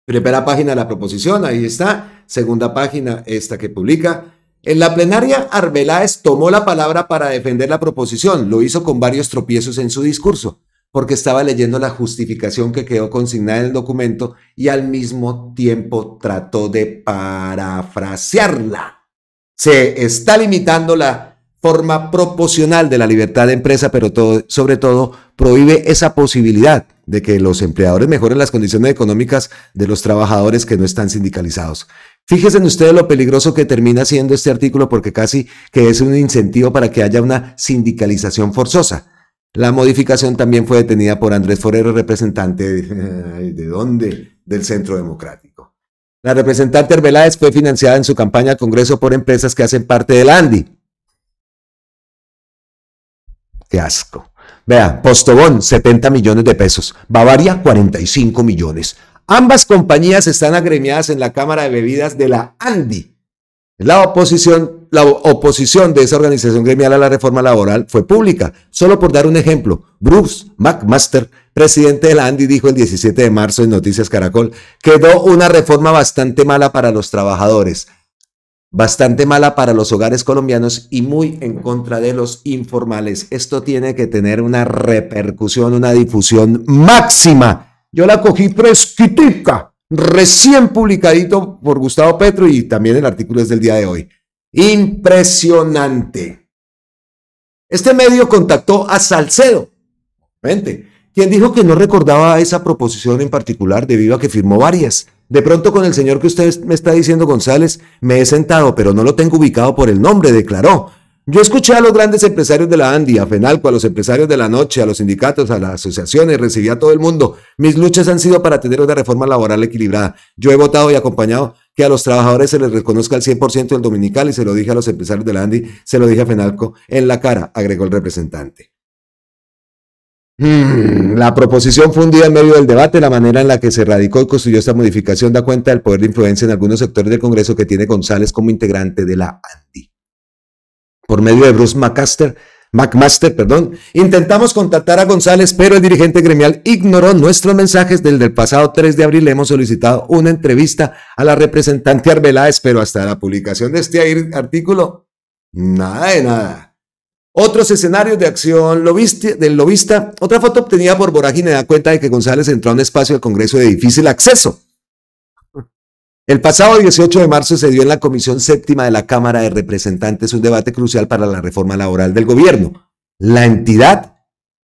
Primera página de la proposición, ahí está. Segunda página, esta que publica. En la plenaria, Arbeláez tomó la palabra para defender la proposición. Lo hizo con varios tropiezos en su discurso, porque estaba leyendo la justificación que quedó consignada en el documento y al mismo tiempo trató de parafrasearla. Se está limitando la forma proporcional de la libertad de empresa, pero sobre todo prohíbe esa posibilidad de que los empleadores mejoren las condiciones económicas de los trabajadores que no están sindicalizados. Fíjense en ustedes lo peligroso que termina siendo este artículo, porque casi que es un incentivo para que haya una sindicalización forzosa. La modificación también fue detenida por Andrés Forero, representante ¿de dónde? Del Centro Democrático. La representante Arbeláez fue financiada en su campaña al Congreso por empresas que hacen parte de la ANDI. ¡Qué asco! Vea, Postobón, 70 millones de pesos. Bavaria, 45 millones. Ambas compañías están agremiadas en la Cámara de Bebidas de la ANDI. La oposición de esa organización gremial a la reforma laboral fue pública. Solo por dar un ejemplo, Bruce McMaster, presidente de la ANDI, dijo el 17 de marzo en Noticias Caracol, quedó una reforma bastante mala para los trabajadores, bastante mala para los hogares colombianos y muy en contra de los informales. Esto tiene que tener una repercusión, una difusión máxima. Yo la cogí fresquitica, recién publicadito por Gustavo Petro, y también el artículo es del día de hoy. Impresionante. Este medio contactó a Salcedo, quien dijo que no recordaba esa proposición en particular debido a que firmó varias. De pronto con el señor que usted me está diciendo, González, me he sentado, pero no lo tengo ubicado por el nombre, declaró. Yo escuché a los grandes empresarios de la ANDI, a FENALCO, a los empresarios de la noche, a los sindicatos, a las asociaciones, recibí a todo el mundo. Mis luchas han sido para tener una reforma laboral equilibrada. Yo he votado y acompañado que a los trabajadores se les reconozca el 100% del dominical, y se lo dije a los empresarios de la ANDI, se lo dije a FENALCO en la cara, agregó el representante. La proposición fue hundida en medio del debate. La manera en la que se radicó y construyó esta modificación da cuenta del poder de influencia en algunos sectores del Congreso que tiene González como integrante de la ANDI. Por medio de Bruce McMaster, intentamos contactar a González, pero el dirigente gremial ignoró nuestros mensajes. Desde el pasado 3 de abril hemos solicitado una entrevista a la representante Arbeláez, pero hasta la publicación de este artículo, nada de nada. Otros escenarios de acción del lobista. Otra foto obtenida por Vorágine da cuenta de que González entró a un espacio del Congreso de difícil acceso. El pasado 18 de marzo se dio en la Comisión Séptima de la Cámara de Representantes un debate crucial para la reforma laboral del gobierno. La entidad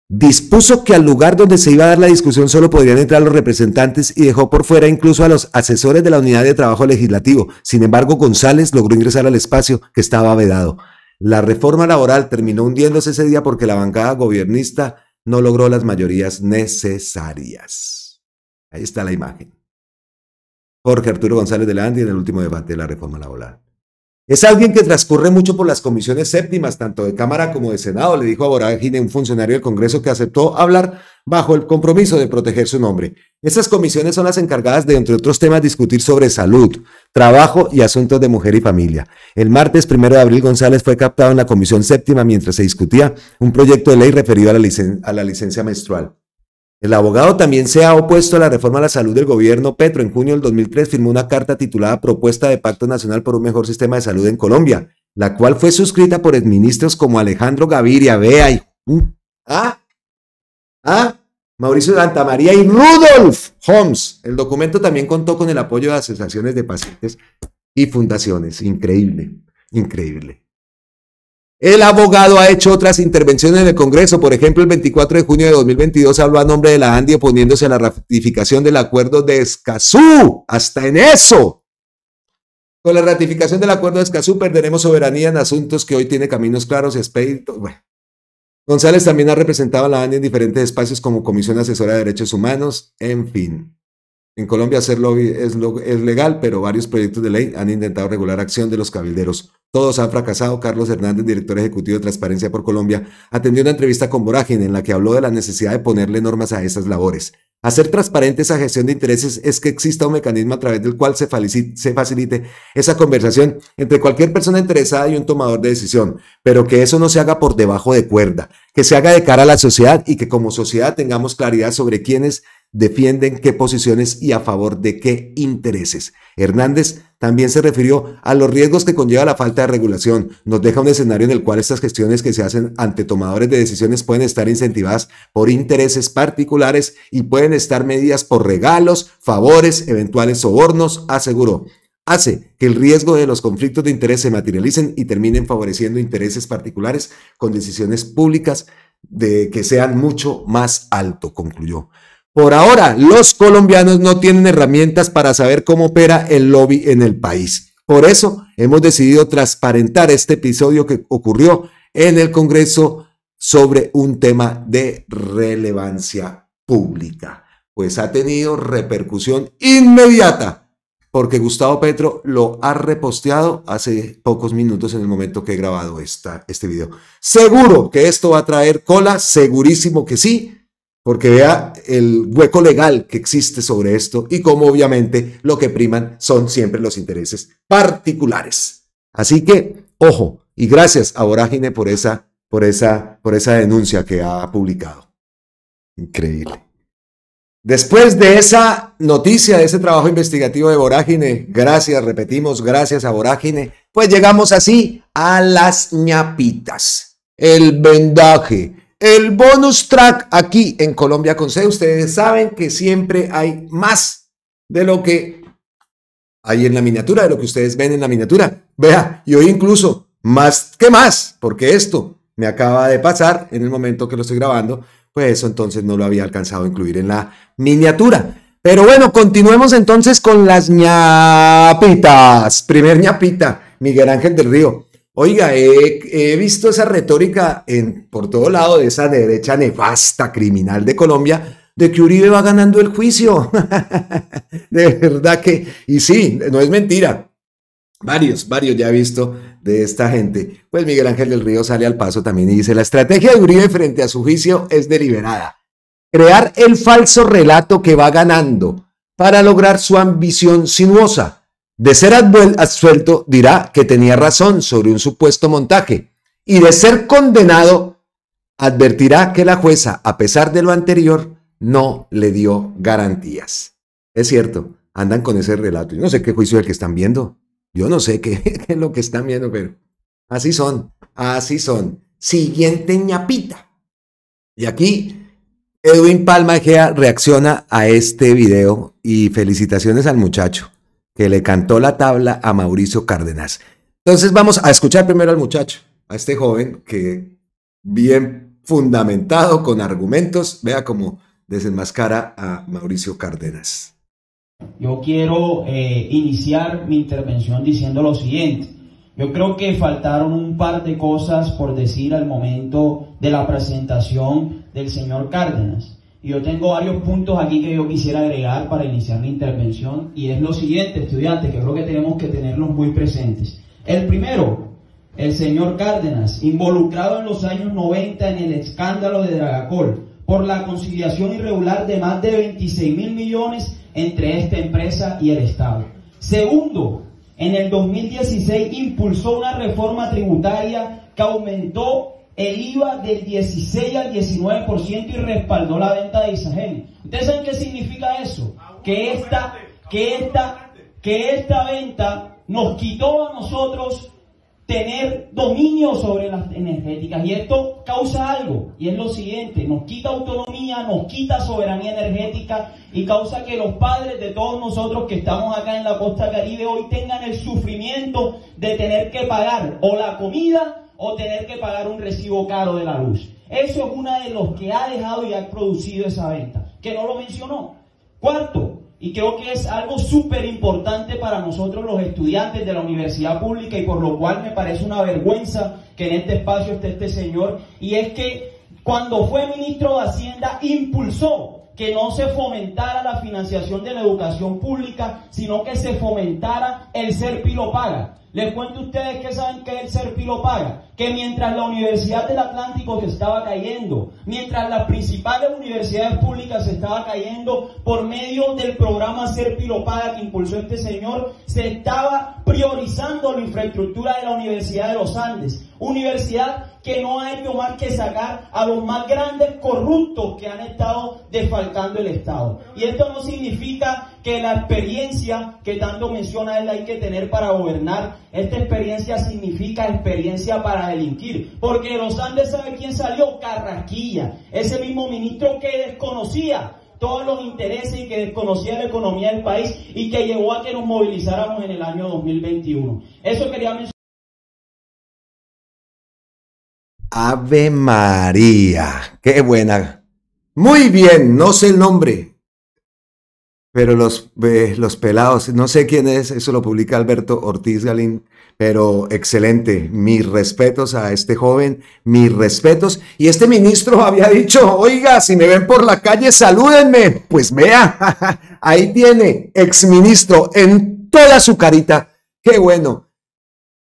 dispuso que al lugar donde se iba a dar la discusión solo podrían entrar los representantes y dejó por fuera incluso a los asesores de la unidad de trabajo legislativo. Sin embargo, González logró ingresar al espacio que estaba vedado. La reforma laboral terminó hundiéndose ese día porque la bancada gobiernista no logró las mayorías necesarias. Ahí está la imagen. Jorge Arturo González de la Andi en el último debate de la reforma laboral. Es alguien que transcurre mucho por las comisiones séptimas, tanto de Cámara como de Senado, le dijo a Vorágine, un funcionario del Congreso que aceptó hablar bajo el compromiso de proteger su nombre. Estas comisiones son las encargadas de, entre otros temas, discutir sobre salud, trabajo y asuntos de mujer y familia. El martes 1 de abril, González fue captado en la comisión séptima mientras se discutía un proyecto de ley referido a la licencia menstrual. El abogado también se ha opuesto a la reforma a la salud del gobierno Petro. En junio del 2003 firmó una carta titulada Propuesta de Pacto Nacional por un Mejor Sistema de Salud en Colombia, la cual fue suscrita por exministros como Alejandro Gaviria, Bea y Mauricio Santamaría y Rudolf Homs. El documento también contó con el apoyo de asociaciones de pacientes y fundaciones. Increíble, increíble. El abogado ha hecho otras intervenciones en el Congreso. Por ejemplo, el 24 de junio de 2022 habló a nombre de la ANDI oponiéndose a la ratificación del acuerdo de Escazú. Hasta en eso. Con la ratificación del acuerdo de Escazú perderemos soberanía en asuntos que hoy tiene caminos claros y expeditos. Bueno. González también ha representado a la ANDI en diferentes espacios como Comisión Asesora de Derechos Humanos. En fin. En Colombia hacer lobby es legal, pero varios proyectos de ley han intentado regular acción de los cabilderos. Todos han fracasado. Carlos Hernández, director ejecutivo de Transparencia por Colombia, atendió una entrevista con Vorágine en la que habló de la necesidad de ponerle normas a esas labores. Hacer transparente esa gestión de intereses es que exista un mecanismo a través del cual se facilite esa conversación entre cualquier persona interesada y un tomador de decisión, pero que eso no se haga por debajo de cuerda, que se haga de cara a la sociedad y que como sociedad tengamos claridad sobre quiénes defienden qué posiciones y a favor de qué intereses. Hernández también se refirió a los riesgos que conlleva la falta de regulación. Nos deja un escenario en el cual estas gestiones que se hacen ante tomadores de decisiones pueden estar incentivadas por intereses particulares y pueden estar medidas por regalos, favores, eventuales sobornos, aseguró. Hace que el riesgo de los conflictos de interés se materialicen y terminen favoreciendo intereses particulares con decisiones públicas que sean mucho más alto, concluyó. Por ahora, los colombianos no tienen herramientas para saber cómo opera el lobby en el país. Por eso, hemos decidido transparentar este episodio que ocurrió en el Congreso sobre un tema de relevancia pública. Pues ha tenido repercusión inmediata, porque Gustavo Petro lo ha reposteado hace pocos minutos en el momento que he grabado este video. Seguro que esto va a traer cola, segurísimo que sí, porque vea el hueco legal que existe sobre esto y cómo obviamente lo que priman son siempre los intereses particulares. Así que, ojo, y gracias a Vorágine por esa denuncia que ha publicado. Increíble. Después de esa noticia, de ese trabajo investigativo de Vorágine, gracias, repetimos, gracias a Vorágine, pues llegamos así a las ñapitas, el vendaje. El bonus track aquí en Colombia con C. Ustedes saben que siempre hay más de lo que hay en la miniatura, de lo que ustedes ven en la miniatura. Vea, y hoy incluso más que más, porque esto me acaba de pasar en el momento que lo estoy grabando, pues eso entonces no lo había alcanzado a incluir en la miniatura. Pero bueno, continuemos entonces con las ñapitas. Primer ñapita, Miguel Ángel del Río. Oiga, he visto esa retórica por todo lado de esa derecha nefasta criminal de Colombia, de que Uribe va ganando el juicio. De verdad que, y sí, no es mentira. Varios ya he visto de esta gente. Pues Miguel Ángel del Río sale al paso también y dice, la estrategia de Uribe frente a su juicio es deliberada. Crear el falso relato que va ganando para lograr su ambición sinuosa. De ser absuelto, dirá que tenía razón sobre un supuesto montaje, y de ser condenado, advertirá que la jueza, a pesar de lo anterior, no le dio garantías. Es cierto, andan con ese relato. Yo no sé qué juicio es el que están viendo. Yo no sé qué es lo que están viendo, pero así son, así son. Siguiente ñapita. Y aquí Edwin Palma Egea reacciona a este video y felicitaciones al muchacho que le cantó la tabla a Mauricio Cárdenas. Entonces vamos a escuchar primero al muchacho, a este joven que bien fundamentado, con argumentos. Vea cómo desenmascara a Mauricio Cárdenas. Yo quiero iniciar mi intervención diciendo lo siguiente. Yo creo que faltaron un par de cosas por decir al momento de la presentación del señor Cárdenas. Y yo tengo varios puntos aquí que yo quisiera agregar para iniciar mi intervención. Y es lo siguiente, estudiantes, que creo que tenemos que tenerlos muy presentes. El primero, el señor Cárdenas, involucrado en los años 90 en el escándalo de Dragacol, por la conciliación irregular de más de 26.000 millones entre esta empresa y el Estado. Segundo, en el 2016 impulsó una reforma tributaria que aumentó el IVA del 16 al 19% y respaldó la venta de Isagen. ¿Ustedes saben qué significa eso? Que esta venta nos quitó a nosotros tener dominio sobre las energéticas, y esto causa algo, y es lo siguiente: nos quita autonomía, nos quita soberanía energética, y causa que los padres de todos nosotros que estamos acá en la costa Caribe hoy tengan el sufrimiento de tener que pagar o la comida o tener que pagar un recibo caro de la luz. Eso es una de los que ha dejado y ha producido esa venta, que no lo mencionó. Cuarto, y creo que es algo súper importante para nosotros los estudiantes de la universidad pública, y por lo cual me parece una vergüenza que en este espacio esté este señor, y es que cuando fue ministro de Hacienda impulsó que no se fomentara la financiación de la educación pública, sino que se fomentara el SERPI lo paga. Les cuento a ustedes que saben que el SERPI lo paga, que mientras la Universidad del Atlántico se estaba cayendo, mientras las principales universidades públicas se estaba cayendo por medio del programa SERPI lo paga que impulsó este señor, se estaba priorizando la infraestructura de la Universidad de los Andes, universidad que no ha hecho más que sacar a los más grandes corruptos que han estado desfalcando el Estado. Y esto no significa que la experiencia que tanto menciona él hay que tener para gobernar. Esta experiencia significa experiencia para delinquir. Porque de los Andes, ¿sabe quién salió? Carrasquilla, ese mismo ministro que desconocía todos los intereses y que desconocía la economía del país y que llevó a que nos movilizáramos en el año 2021. Eso quería mencionar. Ave María, qué buena. Muy bien, no sé el nombre, pero los pelados, no sé quién es, eso lo publica Alberto Ortiz Galín, pero excelente. Mis respetos a este joven, mis respetos. Y este ministro había dicho: oiga, si me ven por la calle, salúdenme. Pues vea, ahí tiene, exministro, en toda su carita. Qué bueno.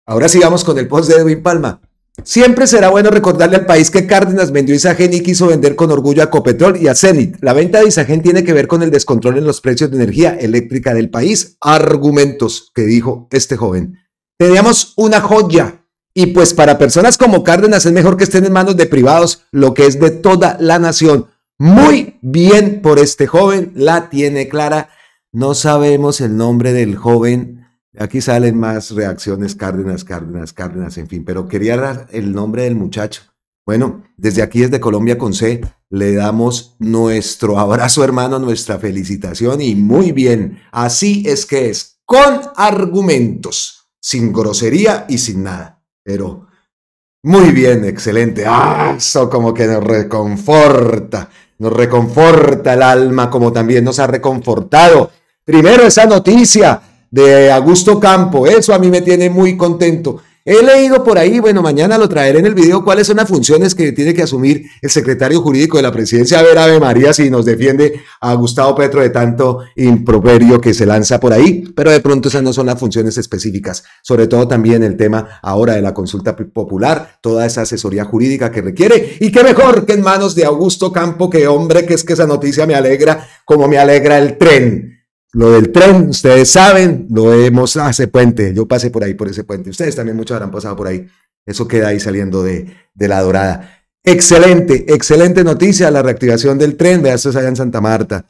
Ahora sigamos con el post de Edwin Palma. Siempre será bueno recordarle al país que Cárdenas vendió Isagen y quiso vender con orgullo a Ecopetrol y a Zenit. La venta de Isagen tiene que ver con el descontrol en los precios de energía eléctrica del país. Argumentos que dijo este joven. Teníamos una joya, y pues para personas como Cárdenas es mejor que estén en manos de privados, lo que es de toda la nación. Muy bien por este joven, la tiene clara. No sabemos el nombre del joven. Aquí salen más reacciones: Cárdenas, Cárdenas, Cárdenas, en fin, pero quería dar el nombre del muchacho. Bueno, desde aquí, desde Colombia con C, le damos nuestro abrazo, hermano, nuestra felicitación, y muy bien, así es que es, con argumentos, sin grosería y sin nada, pero muy bien, excelente. Eso como que nos reconforta el alma, como también nos ha reconfortado primero esa noticia de Augusto Campo. Eso a mí me tiene muy contento. He leído por ahí, bueno, mañana lo traeré en el video, cuáles son las funciones que tiene que asumir el secretario jurídico de la presidencia. A ver, Ave María, si nos defiende a Gustavo Petro de tanto improperio que se lanza por ahí, pero de pronto esas no son las funciones específicas. Sobre todo también el tema ahora de la consulta popular, toda esa asesoría jurídica que requiere, y qué mejor que en manos de Augusto Campo, que hombre, que es que esa noticia me alegra como me alegra el tren. Lo del tren, ustedes saben, lo vemos, ese puente, yo pasé por ahí, por ese puente, ustedes también muchos habrán pasado por ahí, eso queda ahí saliendo de La Dorada. Excelente, excelente noticia, la reactivación del tren, vea, esto es allá en Santa Marta.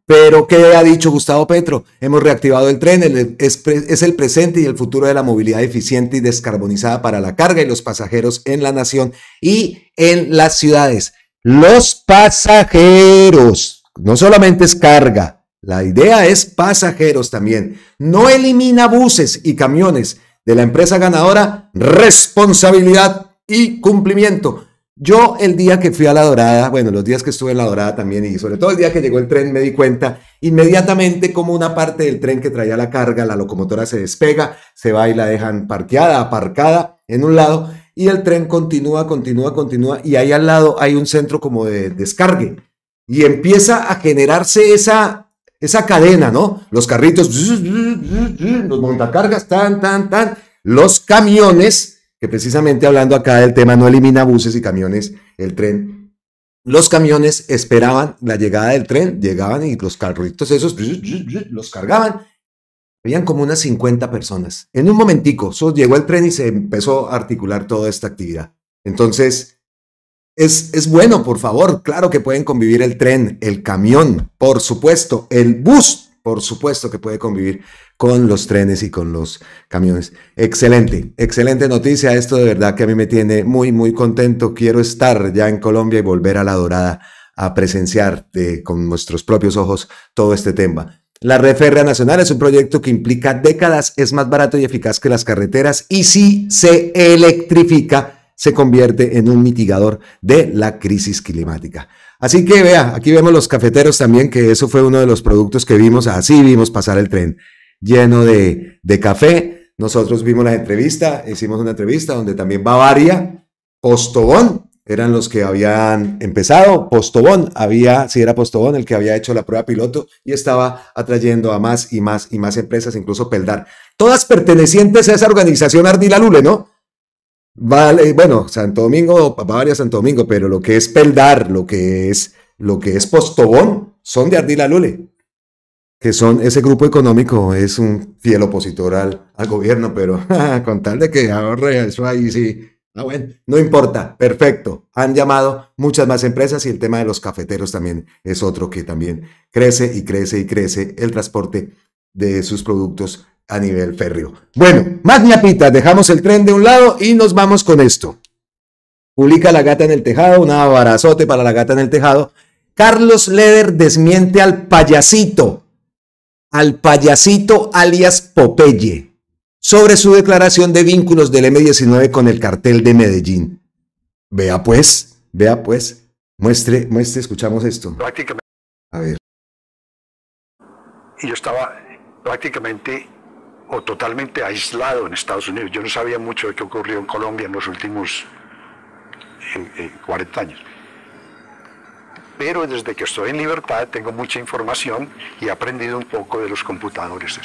Pero, ¿qué ha dicho Gustavo Petro? Hemos reactivado el tren, es el presente y el futuro de la movilidad eficiente y descarbonizada para la carga y los pasajeros en la nación y en las ciudades. Los pasajeros, no solamente es carga, la idea es pasajeros también. No elimina buses y camiones de la empresa ganadora, responsabilidad y cumplimiento. Yo el día que fui a La Dorada, bueno, los días que estuve en La Dorada también, y sobre todo el día que llegó el tren, me di cuenta inmediatamente como una parte del tren que traía la carga, la locomotora se despega, se va y la dejan parqueada, aparcada en un lado, y el tren continúa, y ahí al lado hay un centro como de descargue, y empieza a generarse esa cadena, ¿no? Los carritos, los montacargas, los camiones, que precisamente hablando acá del tema no elimina buses y camiones, el tren, los camiones esperaban la llegada del tren, llegaban y los carritos esos los cargaban. Habían como unas 50 personas. En un momentico, llegó el tren y se empezó a articular toda esta actividad. Entonces, es bueno, por favor, claro que pueden convivir el tren, el camión, por supuesto, el bus, por supuesto que puede convivir con los trenes y con los camiones. Excelente, excelente noticia. Esto de verdad que a mí me tiene muy, muy contento. Quiero estar ya en Colombia y volver a La Dorada a presenciar con nuestros propios ojos todo este tema. La Red Férrea Nacional es un proyecto que implica décadas, es más barato y eficaz que las carreteras y si se electrifica, se convierte en un mitigador de la crisis climática. Así que vea, aquí vemos los cafeteros también, que eso fue uno de los productos que vimos, así vimos pasar el tren lleno de café. Nosotros vimos la entrevista, hicimos una entrevista donde también Bavaria, Postobón, eran los que habían empezado. Postobón, sí era Postobón el que había hecho la prueba piloto y estaba atrayendo a más y más y más empresas, incluso Peldar. Todas pertenecientes a esa organización Ardila Lule, ¿no? Vale, bueno, Santo Domingo, Bavaria, Santo Domingo, pero lo que es Peldar, lo que es Postobón, son de Ardila Lule, que son, ese grupo económico es un fiel opositor al gobierno, pero con tal de que ahorre eso ahí sí. Bueno, no importa, perfecto. Han llamado muchas más empresas y el tema de los cafeteros también es otro que también crece y crece y crece el transporte de sus productos a nivel férreo. Bueno, más ñapitas, dejamos el tren de un lado y nos vamos con esto. Publica La Gata en el Tejado, un abrazote para La Gata en el Tejado. Carlos Leder desmiente al payasito alias Popeye, sobre su declaración de vínculos del M-19 con el cartel de Medellín. Vea pues, muestre, escuchamos esto. Prácticamente. A ver. Y yo estaba prácticamente o totalmente aislado en Estados Unidos. Yo no sabía mucho de qué ocurrió en Colombia en los últimos 40 años. Pero desde que estoy en libertad tengo mucha información y he aprendido un poco de los computadores.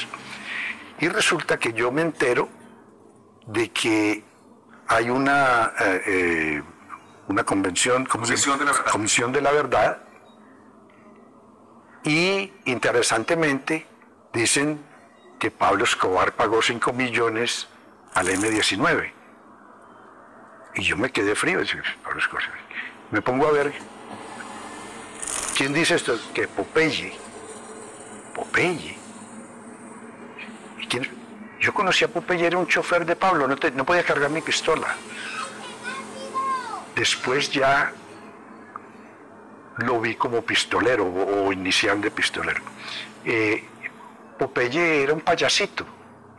Y resulta que yo me entero de que hay una convención, Comisión de la Verdad, y interesantemente dicen que Pablo Escobar pagó 5 millones al M-19. Y yo me quedé frío, Pablo Escobar. Me pongo a ver, ¿quién dice esto? Que Popeye. ¿Y quién? Yo conocí a Popeye, era un chofer de Pablo, no podía cargar mi pistola. Después ya lo vi como pistolero o inicial de pistolero. Popeye era un payasito,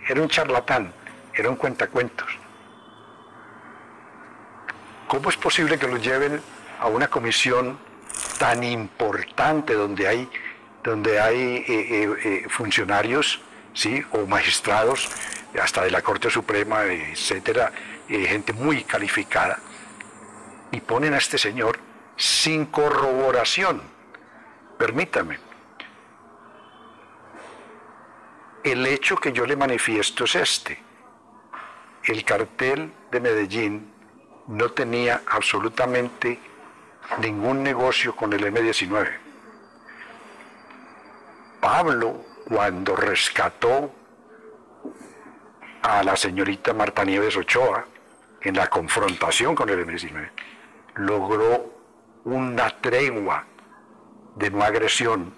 era un charlatán, era un cuentacuentos. ¿Cómo es posible que lo lleven a una comisión tan importante donde hay funcionarios, ¿sí? O magistrados, hasta de la Corte Suprema, etcétera, gente muy calificada, y ponen a este señor sin corroboración? Permítame. El hecho que yo le manifiesto es este. El cartel de Medellín no tenía absolutamente ningún negocio con el M-19. Pablo, cuando rescató a la señorita Marta Nieves Ochoa en la confrontación con el M-19, logró una tregua de no agresión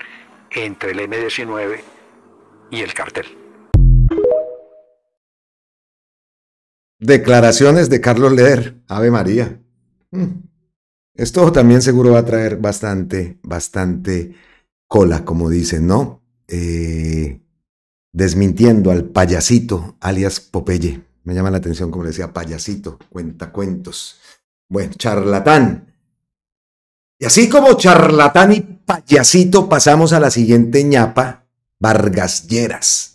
entre el M-19 y el cartel. Declaraciones de Carlos Leder, Ave María. Esto también seguro va a traer bastante cola, como dicen, ¿no? Desmintiendo al payasito, alias Popeye. Me llama la atención como le decía, payasito, cuentacuentos. Bueno, charlatán. Y así como charlatán y payasito, pasamos a la siguiente ñapa, Vargas Lleras.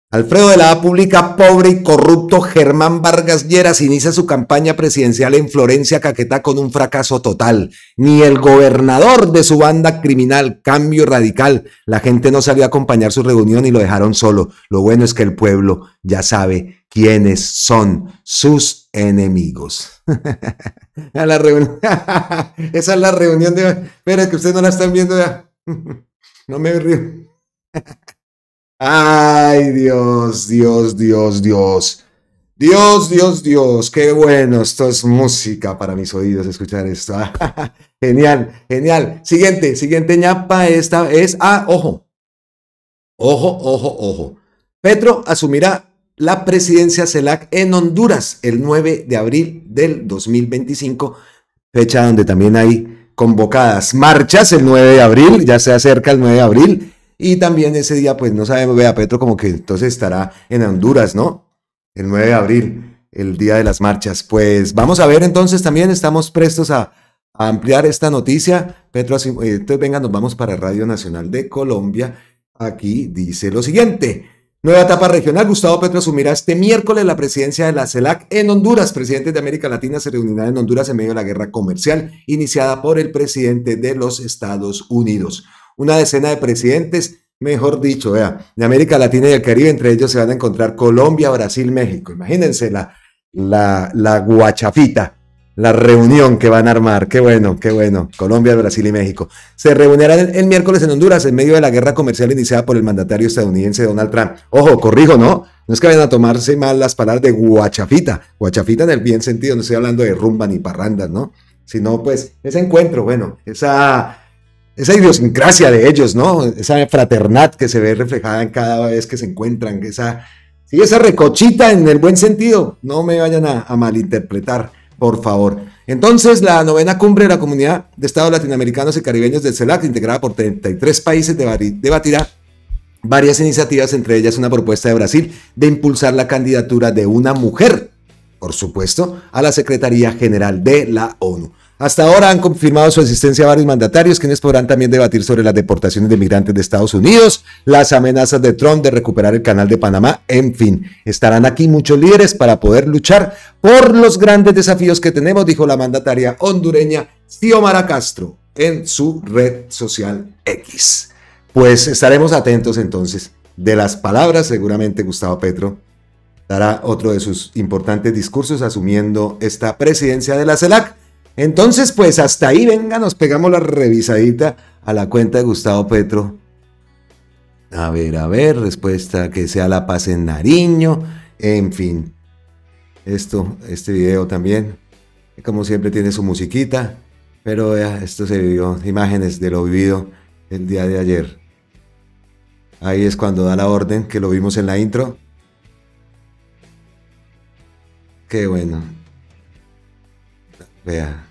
Alfredo de la A publica: pobre y corrupto Germán Vargas Lleras inicia su campaña presidencial en Florencia, Caquetá, con un fracaso total. Ni el gobernador de su banda criminal, Cambio Radical, la gente no salió a acompañar su reunión y lo dejaron solo. Lo bueno es que el pueblo ya sabe quiénes son sus enemigos. A la reunión. Esa es la reunión de... Espera, que ustedes no la están viendo ya. No me río. Ay, Dios, Dios, Dios, Dios. Dios, Dios, Dios. Qué bueno. Esto es música para mis oídos, escuchar esto. Genial, genial. Siguiente ñapa. Esta es... ojo. Ojo. Petro asumirá la presidencia CELAC en Honduras el 9 de abril del 2025, fecha donde también hay convocadas marchas el 9 de abril, ya se acerca el 9 de abril, y también ese día, pues no sabemos, vea, Petro como que entonces estará en Honduras, ¿no? El 9 de abril, el día de las marchas. Pues vamos a ver entonces, también estamos prestos a ampliar esta noticia. Petro, entonces venga, nos vamos para Radio Nacional de Colombia. Aquí dice lo siguiente: nueva etapa regional. Gustavo Petro asumirá este miércoles la presidencia de la CELAC en Honduras. Presidentes de América Latina se reunirán en Honduras en medio de la guerra comercial iniciada por el presidente de los Estados Unidos. Una decena de presidentes, mejor dicho, vea, de América Latina y el Caribe. Entre ellos se van a encontrar Colombia, Brasil, México. Imagínense la guachafita, la reunión que van a armar. Qué bueno. Colombia, Brasil y México. Se reunirán el miércoles en Honduras en medio de la guerra comercial iniciada por el mandatario estadounidense Donald Trump. Ojo, corrijo, ¿no? No es que vayan a tomarse mal las palabras de guachafita. Guachafita en el bien sentido, no estoy hablando de rumba ni parrandas, ¿no? Sino, pues, ese encuentro, bueno, esa idiosincrasia de ellos, ¿no? Esa fraternidad que se ve reflejada en cada vez que se encuentran, esa recochita en el buen sentido. No me vayan a malinterpretar, por favor. Entonces, la novena cumbre de la Comunidad de Estados Latinoamericanos y Caribeños del CELAC, integrada por 33 países, debatirá varias iniciativas, entre ellas una propuesta de Brasil de impulsar la candidatura de una mujer, por supuesto, a la Secretaría General de la ONU. Hasta ahora han confirmado su existencia varios mandatarios, quienes podrán también debatir sobre las deportaciones de migrantes de Estados Unidos, las amenazas de Trump de recuperar el canal de Panamá, en fin. Estarán aquí muchos líderes para poder luchar por los grandes desafíos que tenemos, dijo la mandataria hondureña Xiomara Castro en su red social X. Pues estaremos atentos entonces. De las palabras, seguramente Gustavo Petro dará otro de sus importantes discursos asumiendo esta presidencia de la CELAC. Entonces, pues hasta ahí, venga, nos pegamos la revisadita a la cuenta de Gustavo Petro. A ver, respuesta: que sea la paz en Nariño, en fin. Este video también, como siempre, tiene su musiquita, pero esto se vivió, imágenes de lo vivido el día de ayer. Ahí es cuando da la orden, que lo vimos en la intro. Qué bueno. Vea.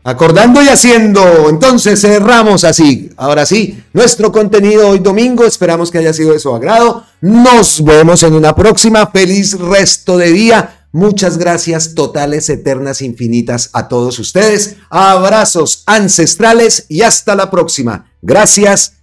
Acordando y haciendo. Entonces cerramos así. Ahora sí, nuestro contenido hoy domingo. Esperamos que haya sido de su agrado. Nos vemos en una próxima. Feliz resto de día. Muchas gracias totales, eternas, infinitas a todos ustedes. Abrazos ancestrales y hasta la próxima. Gracias.